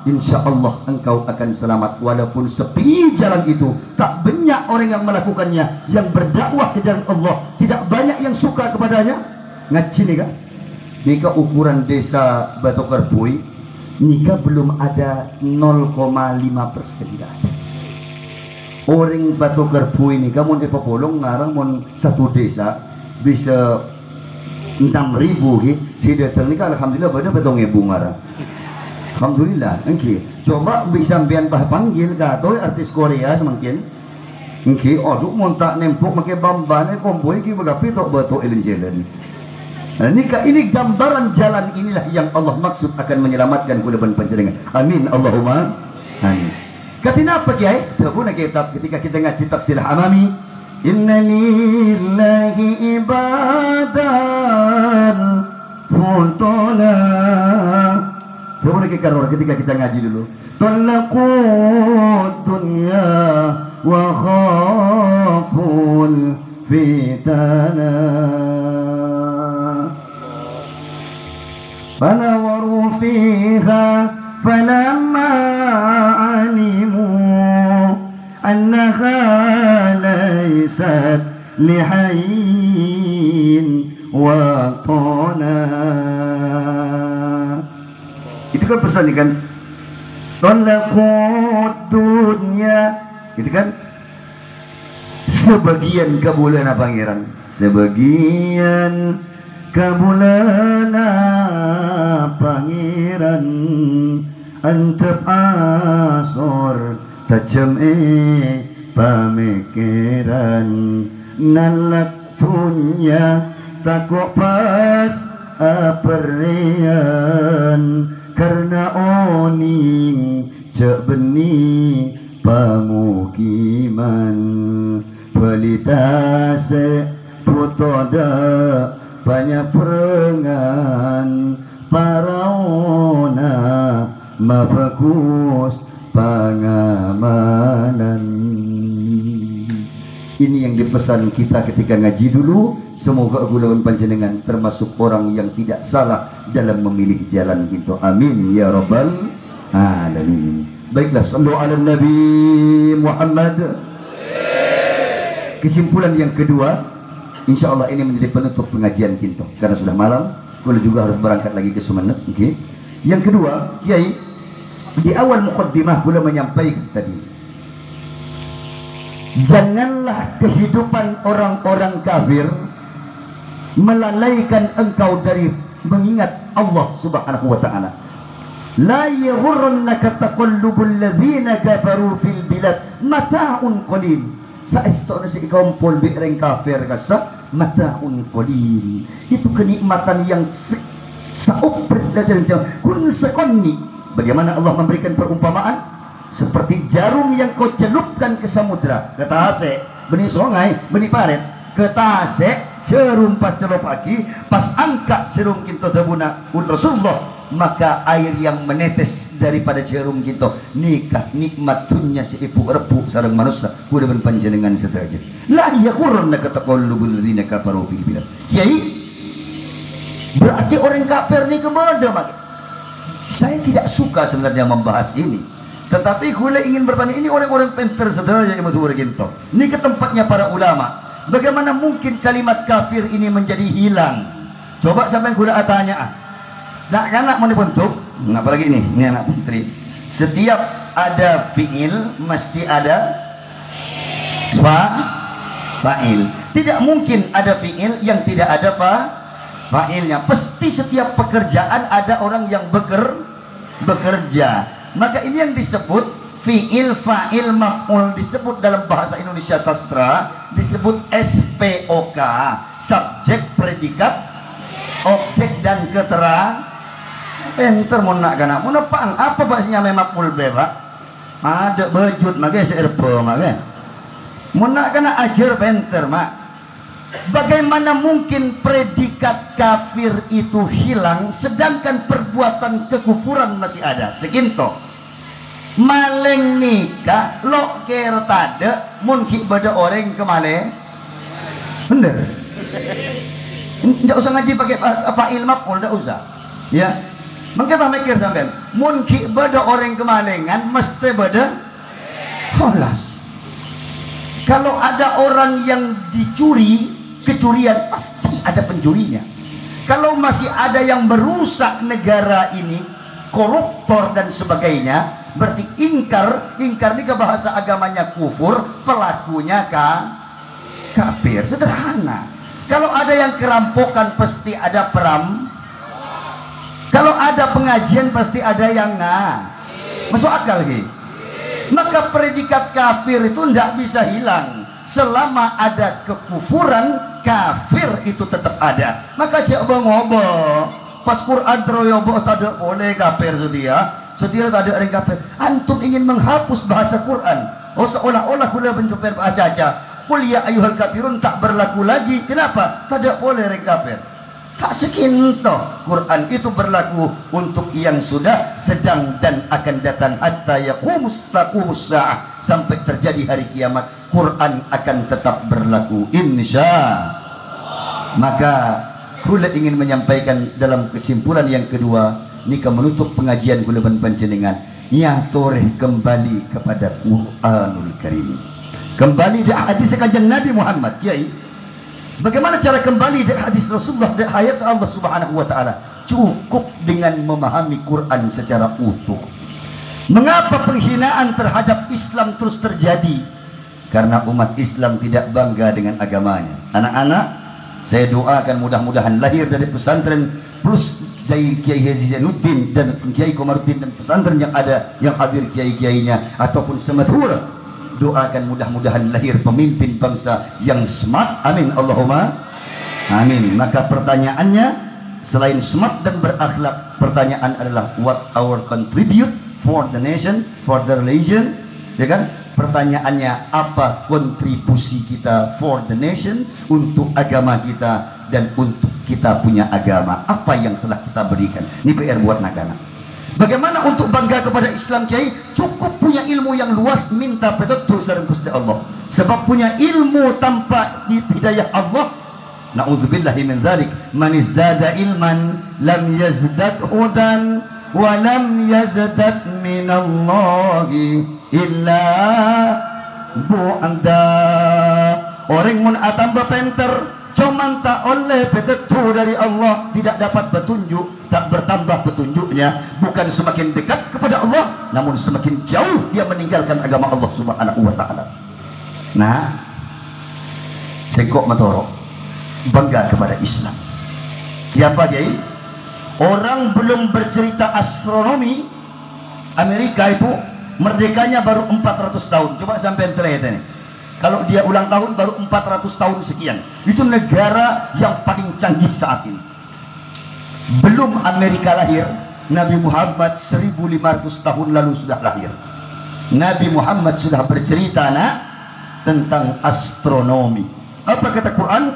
insyaallah engkau akan selamat walaupun sepi jalan itu tak banyak orang yang melakukannya yang berdakwah ke jalan Allah tidak banyak yang suka kepadanya ngaji nih kan nikah ukuran desa Batu Kerpui nikah belum ada 0,5% tidak ada orang Batu Kerpui nikah mau dipopolong ngarang mau satu desa bisa 6.000 si datang nikah alhamdulillah pada betong ibu ngarang alhamdulillah okay. Coba bisa sampean bah panggil gato artis Korea semakin okay. Aduh mau tak nempuk pakai bamban kompoi ki bagapi tok batu elin-jelen. Nah, ini gambaran jalan inilah yang Allah maksud akan menyelamatkan kudapan panjenengan. Amin Allahumma amin. Katina apa kiai? Tabuna kitab ketika kita ngaji tafsir Hamami. Inna lillahi ibadan futuna. Tabuna kikaror ketika kita ngaji dulu. Talaqud dunya wa khaful fitana. فنظروا فيها فلما علموا أنها ليست لحي وطنا. Itu kan pesan kan talaqud dunya itu kan sebagian kabulana pangeran sebagian kabulana pangeran antep asor tajam pamikiran nalak tunya takut pas aperian karena oning cek benih pamukiman pelitase putoda banyak perengan paraona mafakus pengamanan. Ini yang dipesan kita ketika ngaji dulu. Semoga gulawan panjenengan termasuk orang yang tidak salah dalam memilih jalan gitu. Amin ya rabbal alamin. Baiklah, sallu ala Nabi Muhammad. Kesimpulan yang kedua, insya Allah ini menjadi penutup pengajian kita karena sudah malam. Kalau juga harus berangkat lagi ke Sumeneb. Okay. Yang kedua, Kiai, di awal mukaddimah kula menyampaikan tadi, janganlah kehidupan orang-orang kafir melalaikan engkau dari mengingat Allah Subhanahu wa taala. La yaghurrannaka taqallubul ladzina kafaru fil bilad mata'un qalil. Saestona si kaum pol bireng kafir kasa mata'un qalil. Itu kenikmatan yang saupret dan kun sekonni. Bagaimana Allah memberikan perumpamaan seperti jarum yang kau celupkan ke samudra. Kata ase benih sungai, benih paret. Kata ase jarum pas celup lagi, pas angkat jarum kita tabuna Rasulullah, maka air yang menetes daripada jarum kita nikah nikmat dunia si ibu rebu sareng manusia kuda ben panjenengan sederajat. La yaghurrannaka taqallubul ladzina kafaru fil bilad. Kiai, berarti orang kafir ni kemana mak? Saya tidak suka sebenarnya membahas ini, tetapi gula ingin bertanya, ini orang-orang pintar saudara yang betul begitu. Ini ke tempatnya para ulama. Bagaimana mungkin kalimat kafir ini menjadi hilang? Coba sampai gula tanya. Nak anak mau dibentuk, nah apalagi ini anak putri. Setiap ada fiil mesti ada fa'il. Tidak mungkin ada fiil yang tidak ada fa'ilnya. Pasti setiap pekerjaan ada orang yang bekerja. Maka ini yang disebut fiil, fa'il, maf'ul, disebut dalam bahasa Indonesia sastra disebut SPOK, subjek, predikat, objek dan keterangan. Enter mau nak kana mau napang apa bahasanya maf'ul be pak? Ada bejut makanya serba makanya. Mau nak kana ajar penter mak. Bagaimana mungkin predikat kafir itu hilang sedangkan perbuatan kekufuran masih ada? Seginto maling nikah lo kira tade mungkin beda orang kemale bener. Nggak usah ngaji pakai apa ilmu pun, nggak usah ya. Mungkin mikir sampean mungkin beda orang kemalingan mesti beda holas. Kalau ada orang yang dicuri, kecurian pasti ada pencurinya. Kalau masih ada yang merusak negara ini, koruptor dan sebagainya, berarti ingkar ini ke bahasa agamanya kufur, pelakunya kafir. Sederhana. Kalau ada yang kerampokan pasti ada kalau ada pengajian pasti ada yang masuk akal lagi. Maka predikat kafir itu tidak bisa hilang. Selama ada kekufuran, kafir itu tetap ada. Maka cek ngobo pas Quran teroyobo tak boleh kafir setia tak ada orang kafir. Antum ingin menghapus bahasa Quran, seolah-olah kula mencoba baca aja qul ya ayyuhal kafirun tak berlaku lagi. Kenapa? Tak boleh orang kafir. Tak sekinto. Quran itu berlaku untuk yang sudah, sedang dan akan datang hatta yaqumus sa'ah, sampai terjadi hari kiamat. Quran akan tetap berlaku insya. Maka kula ingin menyampaikan dalam kesimpulan yang kedua nika menutup pengajian kula panjenengan ya toreh kembali kepada Quranul Karim, kembali di hadis kanjeng Nabi Muhammad. Kiai, bagaimana cara kembali dari hadis Rasulullah dan ayat Allah Subhanahu wa taala? Cukup dengan memahami Quran secara utuh. Mengapa penghinaan terhadap Islam terus terjadi? Karena umat Islam tidak bangga dengan agamanya. Anak-anak, saya doakan mudah-mudahan lahir dari pesantren plus Kiai Haji Zainuddin dan Kiai Komarudin dan pesantren yang ada yang hadir kiai-kiainya ataupun sematura, doakan mudah-mudahan lahir pemimpin bangsa yang smart. Amin Allahumma amin. Maka pertanyaannya selain smart dan berakhlak, pertanyaan adalah what our contribute for the nation, for the religion, ya kan? Pertanyaannya apa kontribusi kita for the nation, untuk agama kita dan untuk kita punya agama, apa yang telah kita berikan. Ini PR buat anak-anak. Bagaimana untuk bangga kepada Islam, Kiai? Cukup punya ilmu yang luas, minta petunjuk dari Gusti Allah. Sebab punya ilmu tanpa hidayah Allah, na'udzubillahi min dzalik, man izdada ilman lam yazdad hudan wa lam yazdad minallahi illa bu'anda. Orang mun atamba penter cuman tak oleh petunjuk dari Allah, tidak dapat petunjuk, tak bertambah petunjuknya, bukan semakin dekat kepada Allah, namun semakin jauh dia meninggalkan agama Allah Subhanahu wa taala. Nah, sekok matoro bangga kepada Islam. Siapa Kiai? Orang belum bercerita astronomi, Amerika itu merdekanya baru 400 tahun. Coba sampai terlihat ini. Kalau dia ulang tahun baru 400 tahun sekian. Itu negara yang paling canggih saat ini. Belum Amerika lahir, Nabi Muhammad 1500 tahun lalu sudah lahir. Nabi Muhammad sudah bercerita tentang astronomi. Apa kata Quran?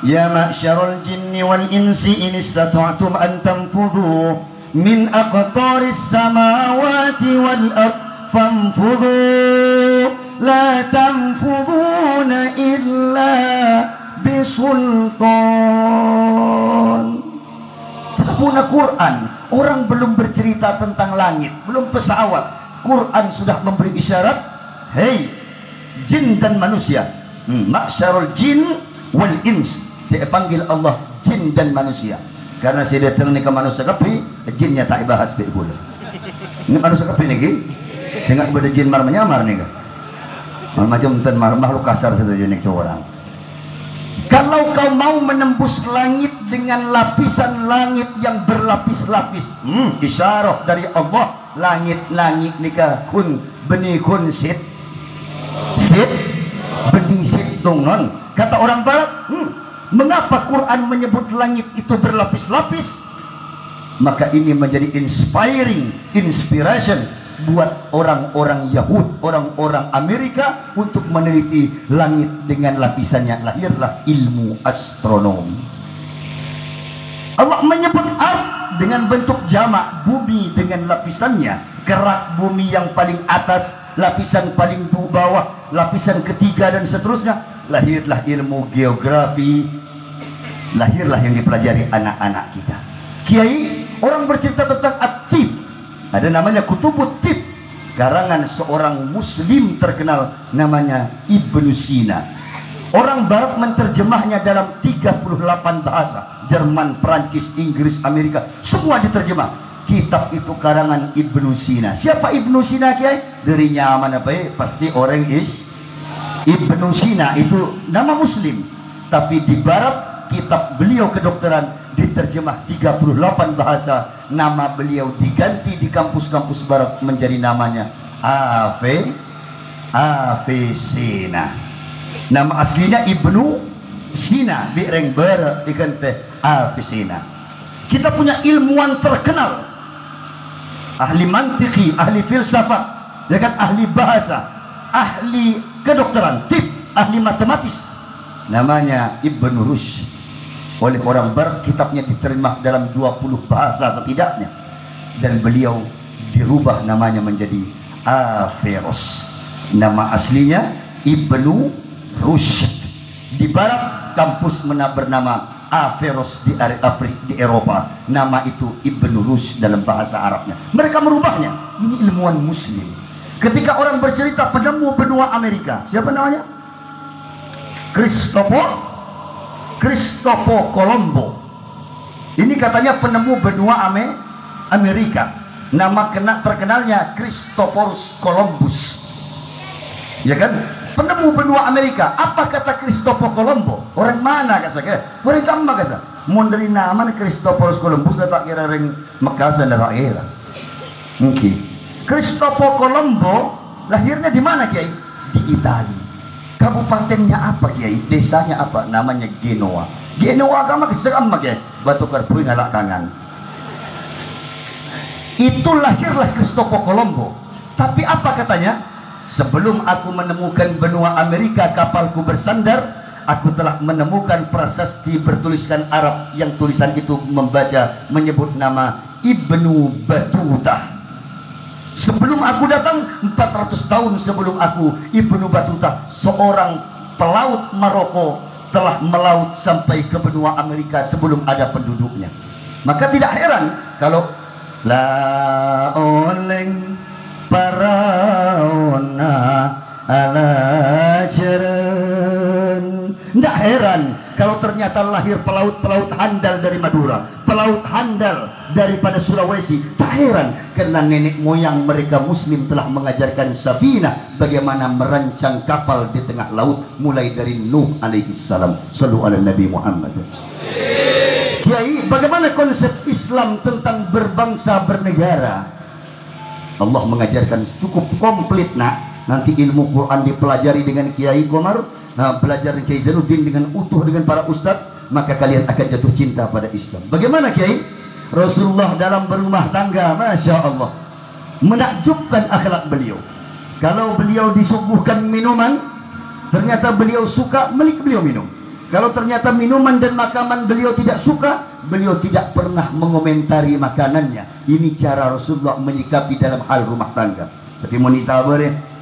Ya ma'syarul jinni wal insi in istata'tum an tanfudhu min aqtaris samawati wal ard fanfudhu la tanfudhuna illa bisultan. Sabuna Quran, orang belum bercerita tentang langit, belum pesawat, Quran sudah memberi isyarat, hei jin dan manusia, ma'syarul jin wal ins, saya panggil Allah jin dan manusia, karena saya datang ni ke manusia kapi, jinnya tak bahas betul. Ini manusia kapi ni, saya nggak boleh jin mar menyamar ni kan, macam ten makhluk kasar saja ni orang. Kalau kau mau menembus langit dengan lapisan langit yang berlapis-lapis, isyarat dari Allah, langit-langit nikah kun benih kun sit benih sit dongon. Kata orang barat, mengapa Quran menyebut langit itu berlapis-lapis? Maka ini menjadi inspiration buat orang-orang Yahud, orang-orang Amerika untuk meneliti langit dengan lapisannya. Lahirlah ilmu astronomi. Allah menyebut ard dengan bentuk jamak, bumi dengan lapisannya, kerak bumi yang paling atas, lapisan paling bawah, lapisan ketiga, dan seterusnya. Lahirlah ilmu geografi, lahirlah yang dipelajari anak-anak kita. Kiai, orang bercerita tentang at-tib, ada namanya Kutubut Tib, karangan seorang muslim terkenal namanya Ibnu Sina. Orang barat menerjemahnya dalam 38 bahasa, Jerman, Perancis, Inggris, Amerika, semua diterjemah. Kitab itu karangan Ibnu Sina. Siapa Ibnu Sina, Kiai? Dari nyaman apa ya? Pasti orang Ibnu Sina itu nama muslim, tapi di barat kitab beliau kedokteran diterjemah 38 bahasa. Nama beliau diganti di kampus-kampus barat menjadi namanya Avicenna. Nama aslinya Ibnu Sina, di reng barat diganti Avicenna. Kita punya ilmuwan terkenal, ahli mantiki, ahli filsafat, ya kan, ahli bahasa, ahli kedokteran, tib, ahli matematis, namanya Ibnu Rushd. Oleh orang barat kitabnya diterima dalam 20 bahasa setidaknya, dan beliau dirubah namanya menjadi Averroes. Nama aslinya Ibnu Rushd. Di barat kampus bernama Averroes, di Eropa nama itu Ibnu Rushd dalam bahasa Arabnya. Mereka merubahnya. Ini ilmuwan muslim. Ketika orang bercerita penemu benua Amerika, siapa namanya? Christopher Colombo. Ini katanya penemu benua Amerika. Nama terkenalnya Christophorus Columbus, ya kan? Penemu benua Amerika. Apa kata Christopher Colombo? Orang mana kasah? Orang kama kasah? Monderi nama Christophorus Columbus tak kira orang Mekah dan daerah. Mungkin Christopher Colombo lahirnya di mana, Kiai? Di Italia. Kabupatennya apa, Kiai? Desanya apa? Namanya Genoa. Genoa agama keseram, Kiai. Batu karpui ngalak kangen. Itu lahirlah Christopher Colombo. Tapi apa katanya? Sebelum aku menemukan benua Amerika, kapalku bersandar, aku telah menemukan prasasti bertuliskan Arab yang tulisan itu menyebut nama Ibnu Battuta. Sebelum aku datang, 400 tahun sebelum aku, Ibnu Battuta, seorang pelaut Maroko, telah melaut sampai ke benua Amerika sebelum ada penduduknya. Maka tidak heran kalau la oleng paraona ala jeren. Tidak heran kalau ternyata lahir pelaut-pelaut handal dari Madura, pelaut handal daripada Sulawesi. Tak heran karena nenek moyang mereka muslim telah mengajarkan Safina bagaimana merancang kapal di tengah laut, mulai dari Nuh alaihi salam. Sallu ala Nabi Muhammad. Kiai, bagaimana konsep Islam tentang berbangsa bernegara? Allah mengajarkan cukup komplit, nak. Nanti ilmu Quran dipelajari dengan Kiai Komar, belajar Kiai Zainuddin dengan utuh dengan para ustadz, maka kalian akan jatuh cinta pada Islam. Bagaimana, Kiai? Rasulullah dalam berumah tangga, Masya Allah, menakjubkan akhlak beliau. Kalau beliau disuguhkan minuman, ternyata beliau suka, beliau minum. Kalau ternyata minuman dan makanan beliau tidak suka, beliau tidak pernah mengomentari makanannya. Ini cara Rasulullah menyikapi dalam hal rumah tangga. Seperti wanita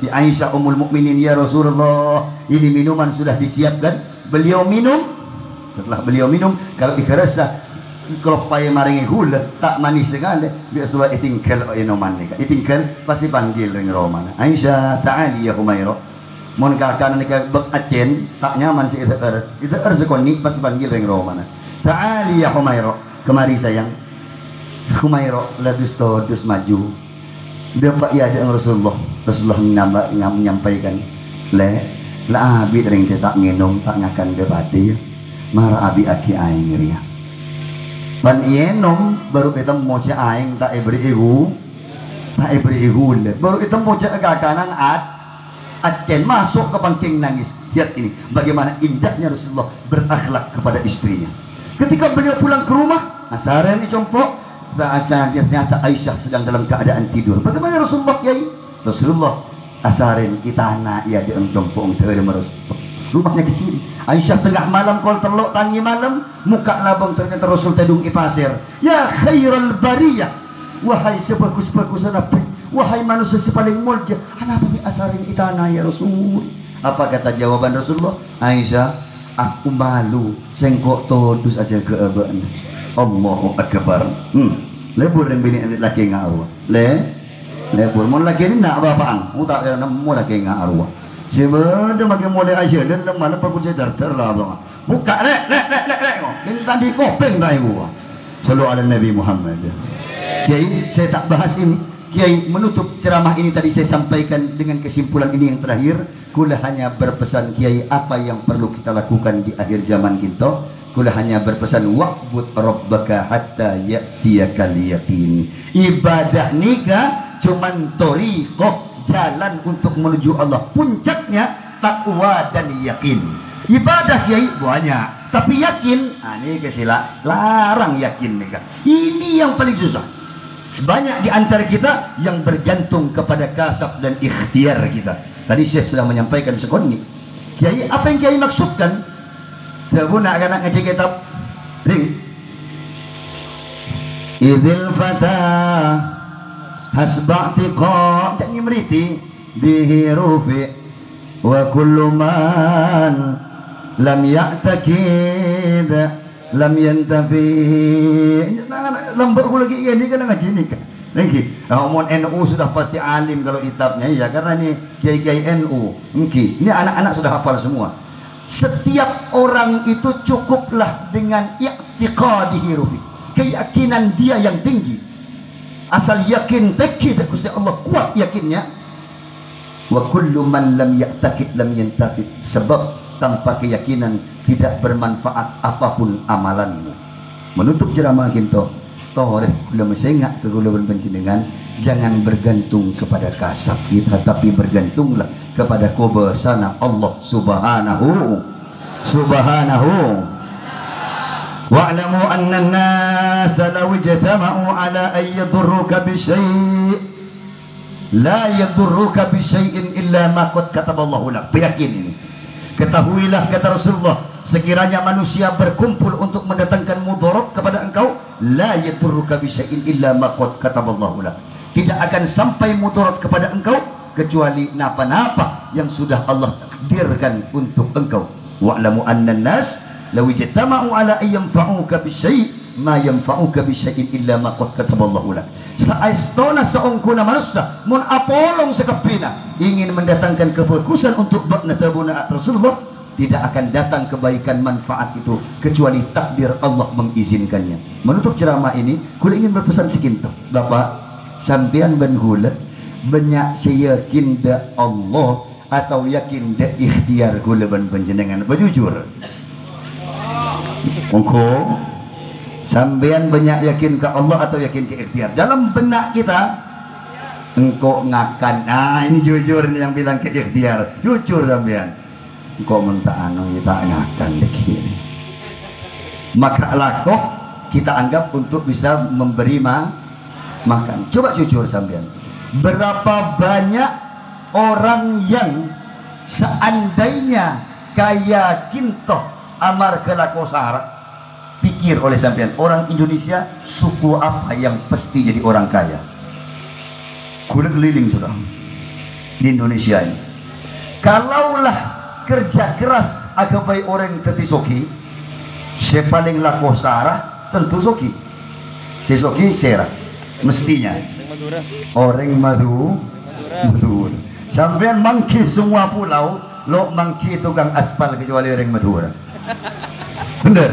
di Aisyah Ummul Mukminin, ya Rasulullah, ini minuman sudah disiapkan. Beliau minum. Setelah beliau minum, kalau ikhlasah, kalau payah maringi gula tak manis dengan Rasulullah itingkal minuman ni. Itingkal pasti panggil dengan Roman. Aisyah, ta'ali ya Humaira. Mon kakak nak beracen tak nyaman si itu sekoni pasti panggil dengan Roman. Ta'ali ya Humaira. Kemari sayang. Humaira ladus dus maju. Dia pak ya dengan Rasulullah menyampaikan la abi ring tak minum tak ngakan debati mara abi aki aing ria ban ienom baru kita mau cek aing tak ibri ihu baru kita mau cek kakanan acen masuk ke pangking nangis. Lihat ini bagaimana indahnya Rasulullah berakhlak kepada istrinya. Ketika beliau pulang ke rumah, asaren ini compok ternyata Aisyah sedang dalam keadaan tidur. Bagaimana Rasulullah Kiai? Rasulullah asarin kita anak ya di engcompong terima Rasulullah. Rumahnya kecil. Aisyah tengah malam kalau telok tangi malam, muka labang ternyata Rasul tedung i pasir. Ya khairal bariyah, wahai sebagus-bagusan apa? Wahai manusia sepaling mulia, kenapa ni asarin kita anak ya Rasul? Apa kata jawaban Rasulullah? Aisyah, aku malu sengkok todus aja ke abang. Allahu akbar. Lebur yang bini anak laki ngawa. Lebur mon laki ni nak apa-apaan? Utak dia nemu laki ngawa. Siapa dia makin model Aisyah dan mana perlu saya terlah bang. Buka lek. Ini tadi kopeng tak ibu. Selalu ada Nabi Muhammad. Kiai, saya tak bahas ini. Kiai, menutup ceramah ini tadi saya sampaikan dengan kesimpulan ini yang terakhir. Kula hanya berpesan Kiai, apa yang perlu kita lakukan di akhir zaman kita. Kula hanya berpesan wa'bud rabbaka hatta ya'tiyakal yaqin. Ibadah nikah cuman thariqah, jalan untuk menuju Allah. Puncaknya takwa dan yakin. Ibadah Kiai banyak, tapi yakin, ini kesila larang yakin nikah. Ini yang paling susah. Sebanyak di antara kita yang bergantung kepada kasab dan ikhtiar kita. Tadi saya sudah menyampaikan sekoni. Kiai, apa yang Kiai maksudkan? Saya pun nak ngaji kitab. Idil fata hasba'tiqa, jangan meriti dihirufi wa kullu man lam ya'takid lam yantafi. Lambat aku lagi ini kan ngaji ni kan. Lagi, umum NU sudah pasti alim kalau kitabnya ya, karena ini kiai-kiai NU. Ini anak-anak sudah hafal semua. Setiap orang itu cukuplah dengan i'tiqadihi rufi, keyakinan dia yang tinggi. Asal yakin takid Gusti Allah, kuat yakinnya. Wa kullu man lam ya'taqid lam yantaqid, sebab tanpa keyakinan tidak bermanfaat apapun amalanmu. Menutup ceramah kita, toreh kula mesengak ke kula panjenengan, jangan bergantung kepada kasab kita, tapi bergantunglah kepada kuasa Allah subhanahu. Wa'lamu anna an-nasa law ijtama'u ala an yadurruka bi syai' la yadurruka bi syai'in illa ma qad kataballahu lak. Yakin ini. Ketahuilah kata Rasulullah, sekiranya manusia berkumpul untuk mendatangkan mudarat kepada engkau, la yadurruka bi syai'in illa ma qad kataballahu lak. Tidak akan sampai mudarat kepada engkau kecuali napa-napa yang sudah Allah takdirkan untuk engkau. Wa'lamu anna an-nas law ijtama'u ala an yanfa'uka bi syai' ma yanfa'uka bi syai'in illa ma qad kataballahu lak. Saestona seongkuna manusia mun apolong sekepina ingin mendatangkan kebagusan untuk bakna tabuna Rasulullah, tidak akan datang kebaikan manfaat itu kecuali takdir Allah mengizinkannya. Menutup ceramah ini, kula ingin berpesan sekinto. Bapak, sampean ben kula banyak saya yakin da Allah atau yakin da ikhtiar kula ben panjenengan berjujur. Engkau sampean banyak yakin ke Allah atau yakin ke ikhtiar? Dalam benak kita engkau ngakan, ini jujur nih yang bilang ke ikhtiar, jujur sampean. Engkau minta anu kita ngakan lagi. Maka lakoh kita anggap untuk bisa memberi makan. Coba jujur sampean. Berapa banyak orang yang seandainya kaya kintoh amar kelako syarat, pikir oleh sampean, orang Indonesia suku apa yang pasti jadi orang kaya? Kulit keliling sudah di Indonesia ini. Kalaulah kerja keras agapai orang tetisoki, saya paling lako sarah tentu soki. Sesoki serah mestinya. Orang Madura. Sampean mangki semua pulau, lo mangki tukang aspal kecuali orang Madura. Bener.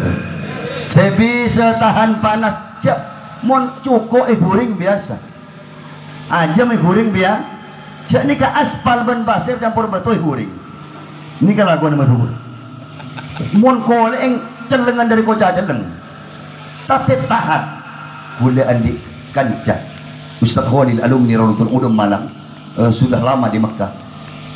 Saya bisa tahan panas, cak mon cukup guring biasa. Aja guring biasa. Cak ni ka aspal ban pasir campur batu guring. Ini kan lagu nama Madura. Mon koleng celengan dari kocak celeng. Tapi tahan. Boleh andi kancah. Ustaz Khalil alumni Raudhatul Ulum Malang, sudah lama di Mekah.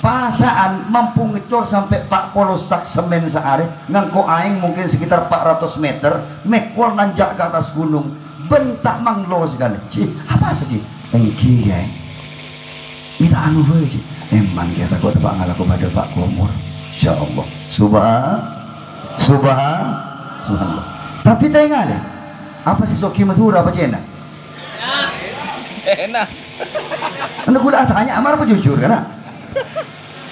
Pasaan mampu ngecor sampai 40 sak semen sehari, ngangko aing mungkin sekitar 400 meter, mekol nanjak ke atas gunung. bentak manglo segala. Cik, apa sih? Engki ya. Minta anu boleh cik. Emang kita kau tebak ngalaku pada Pak Komor. Insyaallah. Subhanallah. Tapi tengah deh. Apa sih soki madura apa cina? Enak. Anda gula tanya amar apa jujur kan?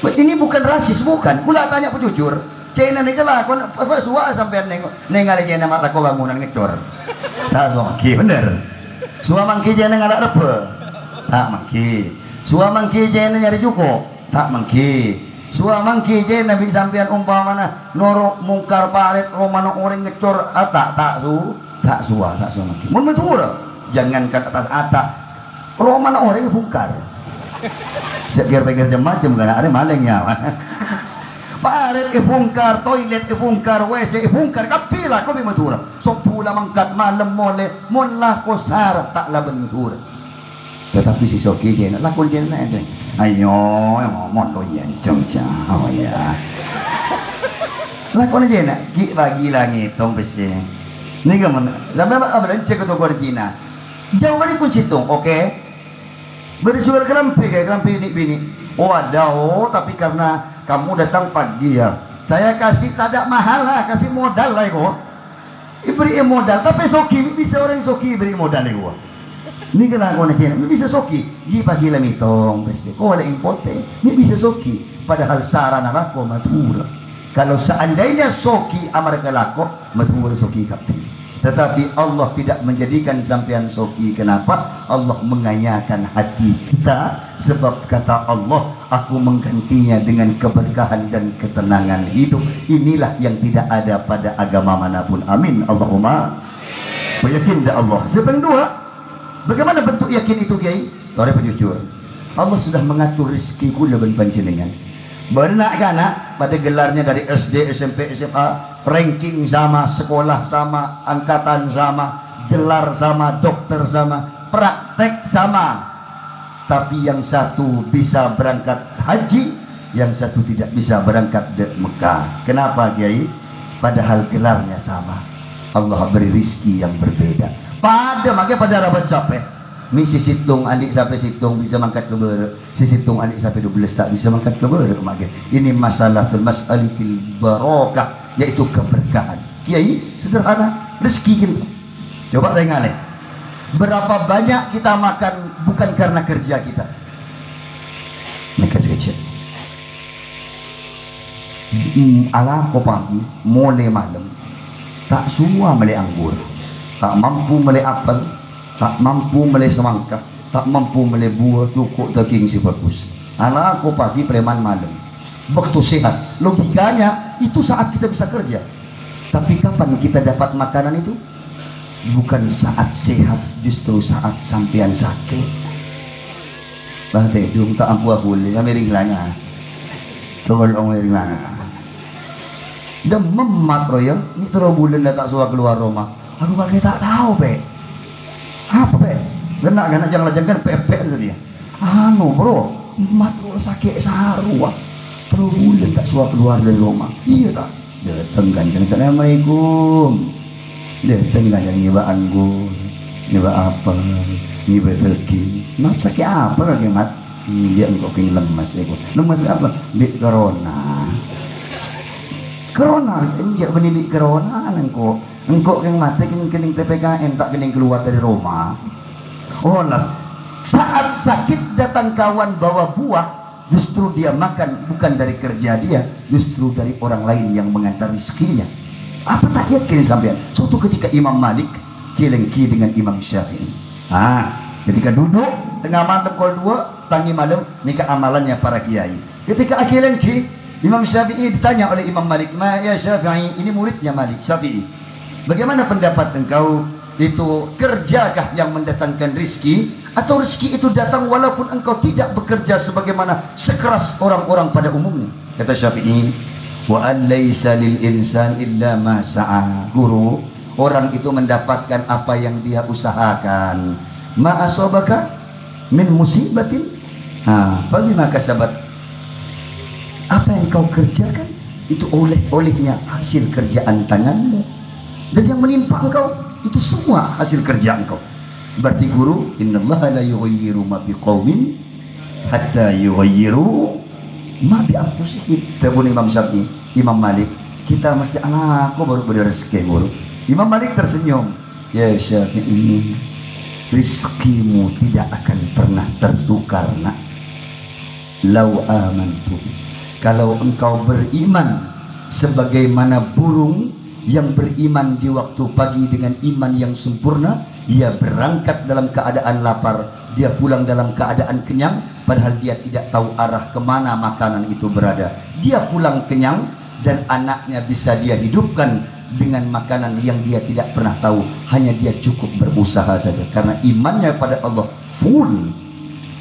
Ini bukan rasis, bukan. Gula tanya apa jujur. Cina ni kelakon apa suara sampai nengal cina mata kau bangunan ngecor. Tak soki bener. Suara mangki cina ngalak apa? Tak mangki. Suara mangki cina nyari cukup. Tak mangki. Suara mangki cina nabi sampean umpamana norok mungkar paret romano orang ngecor tak suara mangki. Mun betul. Jangankan atas atak romano orang bungkar. Sekir pikir macam kan ada malingnya. Paret ibungkar, toilet ibungkar, WC ibungkar, kapila ko bimatura. So pula mangkat malam mole, monlah ko sar tak laban matura. Tetapi si Soki dia nak lakon dia nak aja. Ayo, ngomong to yan jauh ya. Lakon dia nak bagi langit tong besi. Ni gaman. Sampai apa cek tu gor Cina. Jauh balik kun situng, okey. Berjual kerampi bini. Oh ada, tapi karena kamu datang pagi ya, saya kasih tidak mahal lah, kasih modal lah kok. Beri modal, tapi Soki bisa orang Soki beri modal lah kok. Ini kena kau nak cina, bisa Soki. Gi pagi lah mitong, besi. Kau ada impote, ini bisa Soki. Padahal sarana lako matura. Kalau seandainya Soki amar kelako, matura Soki kapi. Tetapi Allah tidak menjadikan sampean Soki. Kenapa? Allah mengayakan hati kita. Sebab kata Allah, aku menggantinya dengan keberkahan dan ketenangan hidup. Inilah yang tidak ada pada agama manapun. Amin. Allahumma. Yakin dah Allah. Sebab dua, bagaimana bentuk yakin itu Kiai? Tore penjujur. Allah sudah mengatur rezekiku dan panjenengan. Benak kana pada gelarnya dari SD, SMP, SMA, ranking sama, sekolah sama, angkatan sama, gelar sama, dokter sama, praktek sama. Tapi yang satu bisa berangkat haji, yang satu tidak bisa berangkat ke Mekah. Kenapa Kiai? Padahal gelarnya sama. Allah beri rizki yang berbeda. Makanya pada rabat capek. Misi situng adik sampai situng bisa mangkat ke ber, si situng adik sampai 12 tak bisa mangkat ke ber. Ini masalah mas'alatil barakah, yaitu keberkahan. Kiai sederhana, rezeki kita. Coba tengok leh. Berapa banyak kita makan bukan karena kerja kita. Mereka kecil. Ala ko pagi, mole malam. Tak semua mele anggur, tak mampu mele apel, tak mampu mele semangka, tak mampu mele buah cukup daging si bagus. Anak aku pagi preman malam. Waktu sehat. Logikanya itu saat kita bisa kerja. Tapi kapan kita dapat makanan itu? Bukan saat sehat, justru saat sampean sakit. Bahte dum tak ampu aku le, miring lanya. Tolong miring lanya. Demam mat roya, ni terus bulan dah tak suka keluar rumah. Aku pakai tak tahu be. Apa be? Genak jangan pepek tadi. Anu bro, mat sakit sarua. Terus bulan tak suka keluar dari rumah. Iya tak? Datang kanjeng assalamualaikum. Datang kanjeng nyibaan gue. Nyiba apa? Nyiba rezeki. Mat sakit apa lagi mat? Dia engkau kini lemas ya gue. Lemas apa? Bik corona. Corona, enggak benih corona engkau yang mati kening PPKM tak kening keluar dari rumah. Oh las, saat sakit datang kawan bawa buah, justru dia makan bukan dari kerja dia, justru dari orang lain yang mengantar rezekinya. Apa tak yakin sampean? Suatu ketika Imam Malik kilengki dengan Imam Syafi'i. Ketika duduk tengah malam kol 2 tangi malam nikah amalannya para kiai. Ketika kilengki Imam Syafi'i ditanya oleh Imam Malik, ya Syafi'i, ini muridnya Malik, Syafi'i. Bagaimana pendapat engkau? Itu kerjakah yang mendatangkan rizki? Atau rizki itu datang walaupun engkau tidak bekerja sebagaimana sekeras orang-orang pada umumnya? Kata Syafi'i, wa an laisa lil insan illa ma sa'a. Guru, orang itu mendapatkan apa yang dia usahakan. Ma asabaka min musibatin, fa bima kasabat. Apa yang kau kerjakan itu olehnya hasil kerjaan tanganmu. Dan yang menimpa engkau itu semua hasil kerja engkau. Berarti guru, innallaha la yughayyiru ma biqaumin hatta yughayyiru ma bi anfusihim. Tabun Imam Syafi'i, Imam Malik, kita mesti anakku baru berrezeki guru. Imam Malik tersenyum, ya Syafi'i, rizkimu tidak akan pernah tertukar nak. Lau amantu, kalau engkau beriman sebagaimana burung yang beriman di waktu pagi dengan iman yang sempurna, ia berangkat dalam keadaan lapar, dia pulang dalam keadaan kenyang, padahal dia tidak tahu arah kemana makanan itu berada. Dia pulang kenyang dan anaknya bisa dia hidupkan dengan makanan yang dia tidak pernah tahu, hanya dia cukup berusaha saja karena imannya pada Allah full.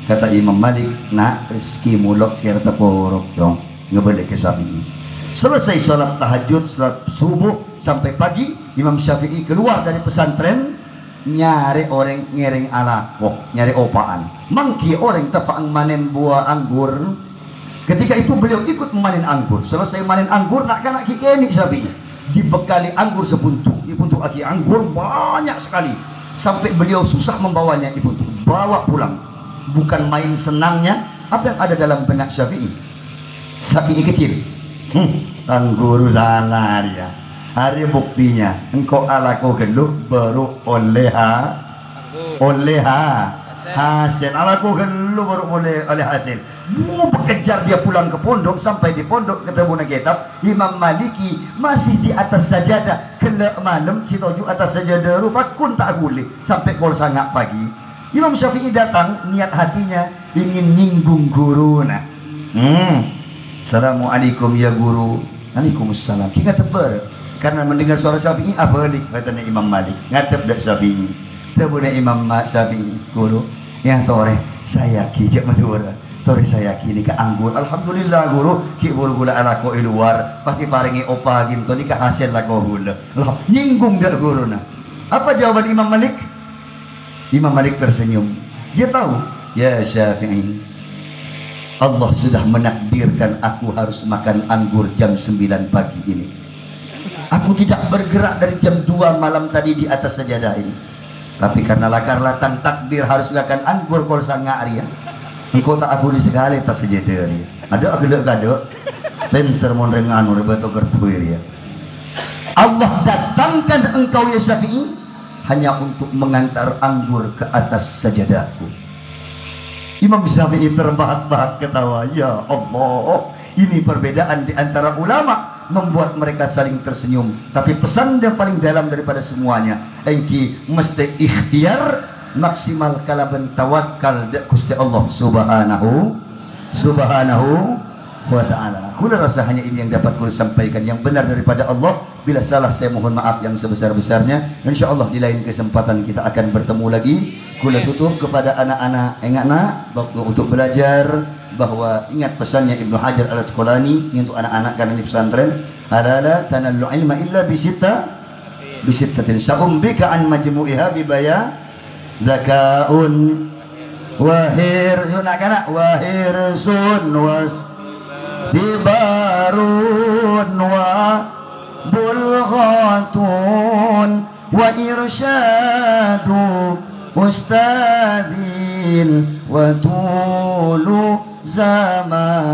Kata Imam Malik, nak rezeki mulok kira terporok cong, ngebalik ke Syafi'i. Selesai sholat tahajud, sholat subuh sampai pagi, Imam Syafi'i keluar dari pesantren nyari orang ngereng alakoh, nyari opaan. Mangki orang tepang manen buah anggur. Ketika itu beliau ikut memanen anggur. Selesai manen anggur, nak ini Syafi'i dibekali anggur sepuntuk. Dipuntuk aki anggur banyak sekali sampai beliau susah membawanya. Dipuntuk, bawa pulang. Bukan main senangnya. Apa yang ada dalam benak Syafi'i? Syafi'i kecil. Anggur salah dia. Hari buktinya engkau alaku geluh baru oleh hasil. Alaku geluh baru oleh hasil. Mau bekejar dia pulang ke pondok, sampai di pondok ketemu kitab Imam Maliki masih di atas sajadah. Kelak malam si toju atas sajadah rupa kun tak boleh sampai kol sangat pagi. Imam Syafi'i datang, niat hatinya ingin nyinggung guru. Nah, Assalamualaikum ya guru. Waalaikumsalam. Kita tebar karena mendengar suara Syafi'i. Apa lik katanya Imam Malik ngatep dak Syafi'i. Terbuna Imam Syafi'i guru. Yang tore saya kijak madura. Tore saya kini ke anggur. Alhamdulillah guru. Ki buru gula alako luar. Pasti paringi opa gim to ni ka hasil lako gula. Lah nyinggung dak guru na. Apa jawaban Imam Malik? Imam Malik tersenyum. Dia tahu, ya Syafi'i, Allah sudah menakdirkan aku harus makan anggur jam 9 pagi ini. Aku tidak bergerak dari jam 2 malam tadi di atas sajadah ini. Tapi karena lakar latang takdir harus makan anggur kol sangat Arya. Engkau tak boleh sekali atas sajadah Arya. Ada agak-agak pinter monrengan oleh batu gerpuir ya. Allah datangkan engkau ya Syafi'i hanya untuk mengantar anggur ke atas sajadahku. Imam Syafi'i terbahak-bahak ketawa. Ya Allah, ini perbedaan di antara ulama membuat mereka saling tersenyum. Tapi pesan yang paling dalam daripada semuanya, engki mesti ikhtiar maksimal kalaban tawakal Gusti Allah subhanahu wa ta'ala. Kula rasa hanya ini yang dapat kula sampaikan, yang benar daripada Allah. Bila salah saya mohon maaf yang sebesar-besarnya. InsyaAllah di lain kesempatan kita akan bertemu lagi. Kula tutup kepada anak-anak waktu untuk belajar, bahwa ingat pesannya Ibnu Hajar al-Asqalani untuk anak-anak karena ini pesantren. Ala tanallu ilma illa bisittatin sa'umbika an majmu'iha bibaya zaka'un wahir wahirsun was tibarun wa bulghatun wa irsyadu ustadin wa tulu zamani.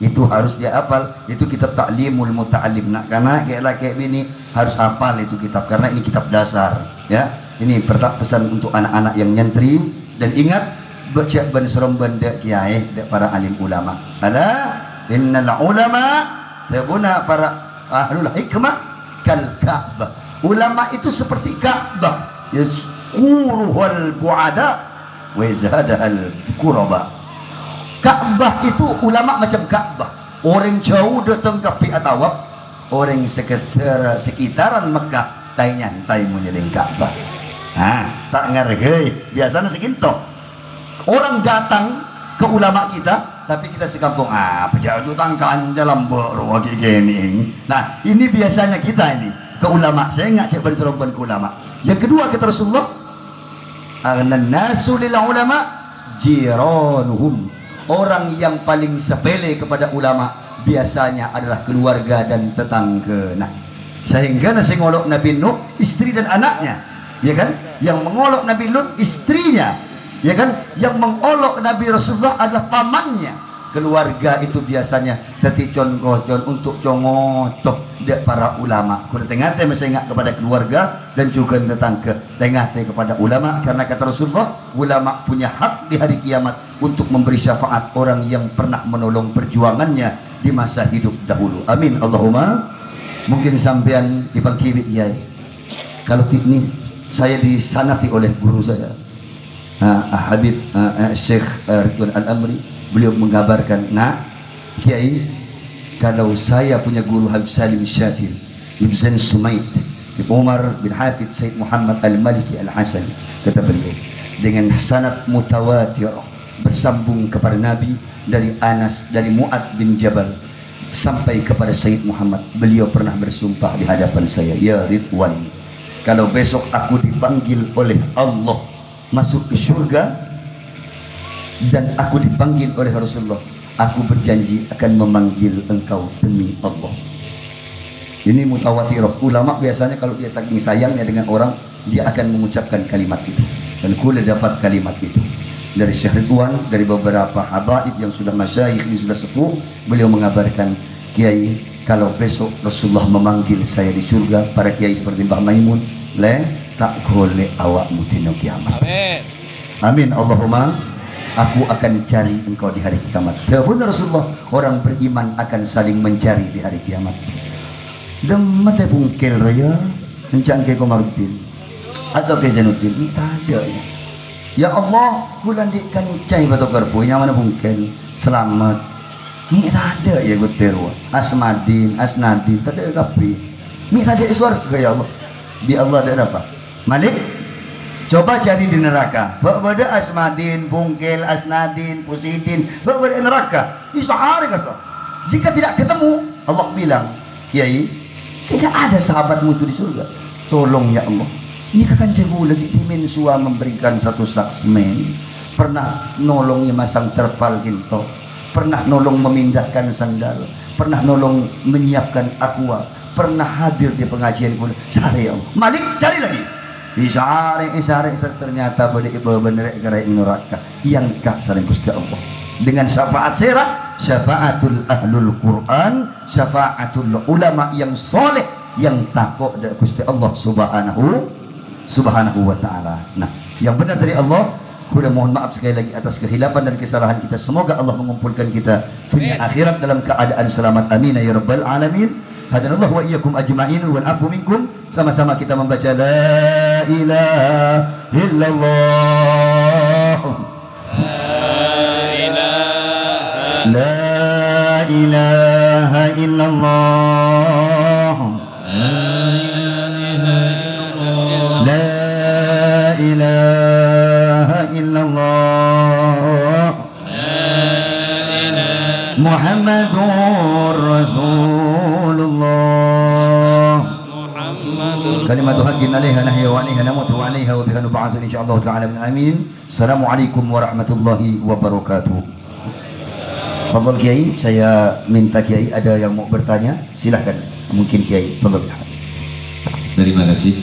Itu harus dia hafal. Itu kitab Ta'limul Muta'allim. Nak kanak kayak bini harus hafal itu kitab, karena ini kitab dasar ya. Ini pesan untuk anak-anak yang nyantri. Dan ingat, baca ban seram benda kiai para alim ulama. Ala innal ulama tabuna para ahlul hikmah kal Ka'bah. Ulama itu seperti Ka'bah, yazkuruhul bu'ada wa yazhadahal quraba. Ka'bah itu ulama macam Ka'bah. Orang jauh datang ke pihak tawaf, orang sekitaran Mekah tai nyantai menyeling Ka'bah. Tak ngargai, biasanya seginto. Orang datang ke ulama kita, tapi kita sekampung pejauh tangkaan jalan baru gini. Nah, ini biasanya kita ini ke ulama. Saya nggak cek bercerobon ke ulama. Yang kedua kata Rasulullah, an-nasu lil ulama jiranuhum. Orang yang paling sepele kepada ulama biasanya adalah keluarga dan tetangga. Nah, Sehingga nasi ngolok Nabi Nuh istri dan anaknya, ya kan? Yang mengolok Nabi Lut istrinya, ya kan? Yang mengolok Nabi Rasulullah adalah pamannya. Keluarga itu biasanya teti con-gocon untuk congocok dek para ulama. Kuda tengah-tengah masih ingat kepada keluarga dan juga tetangga. Tengah-tengah kepada ulama, karena kata Rasulullah, ulama punya hak di hari kiamat untuk memberi syafaat orang yang pernah menolong perjuangannya di masa hidup dahulu. Amin Allahumma. Mungkin sampean dipangkiwi ya. Kalau ini saya disanati oleh guru saya, Habib Syekh Ridwan Al-Amri. Beliau mengabarkan, nak Kiai, kalau saya punya guru Habib Salim Syatir, Ibn Sumait, Umar bin Hafid Said Muhammad Al-Maliki Al-Hasani, kata beliau, dengan sanad mutawatir bersambung kepada Nabi dari Anas, dari Mu'ad bin Jabal sampai kepada Said Muhammad. Beliau pernah bersumpah di hadapan saya, ya Ridwan, kalau besok aku dipanggil oleh Allah masuk ke surga dan aku dipanggil oleh Rasulullah, aku berjanji akan memanggil engkau demi Allah. Ini mutawatirah. Ulama biasanya kalau dia saking sayangnya dengan orang, dia akan mengucapkan kalimat itu. Dan kula dapat kalimat itu dari Syekh Ridwan, dari beberapa habaib yang sudah masyayikh, ini sudah sepuh. Beliau mengabarkan, Kiai, kalau besok Rasulullah memanggil saya di surga, para kiai seperti Mbah Maimun, tak golek awakmu dina kiamat. Amin. Amin Allahumma. Aku akan cari engkau di hari kiamat. Benar Rasulullah, orang beriman akan saling mencari di hari kiamat. Demate bungkel raya, encang ke Komarudin atau ke Zainuddin, ini tak ada ya. Ya Allah, bulan dikan cai batu karpu, yang mana bungkel, selamat. Ini tak ada ya guterwa. Asmadin, Asnadin, tak ada kapi. Ini tak ada surga ya Allah. Di Allah ada apa? Malik. Coba cari di neraka. Bada Asmadin, Bungkel, Asnadin, Pusidin, bada neraka. Isahari kata. Jika tidak ketemu, Allah bilang, Kiai, tidak ada sahabatmu itu di surga. Tolong ya Allah. Ini kan cebu lagi imin sua memberikan satu saksmen. Pernah nolongnya masang terpal ginto. Pernah nolong memindahkan sandal. Pernah nolong menyiapkan aqua. Pernah hadir di pengajian pun. Sari ya Allah. Malik, cari lagi. Isari ternyata bener gerai neraka yang kak saling Gusti Allah dengan syafaat sirah, syafaatul ahlul Quran, syafaatul ulama yang soleh yang takut dari Gusti Allah subhanahu wa ta'ala. Nah, yang benar dari Allah. Kuda mohon maaf sekali lagi atas kehilapan dan kesalahan kita. Semoga Allah mengumpulkan kita dunia akhirat dalam keadaan selamat. Amin ya rabbal alamin. Hadanallahu wa iyyakum ajma'in wal afu minkum. Sama-sama kita membaca la ilaha illallah. La ilaha illallah. La ilaha illallah. Muhammadur Rasulullah. Kalimatu haqqin 'alaiha nahya wa 'alaiha namutu wa 'alaiha wa biha nub'atsu insyaallah ta'ala min amin. Assalamualaikum warahmatullahi wabarakatuh. Fadhil Kiai, saya minta Kiai ada yang mau bertanya, silahkan. Mungkin Kiai, fadhil. Terima kasih.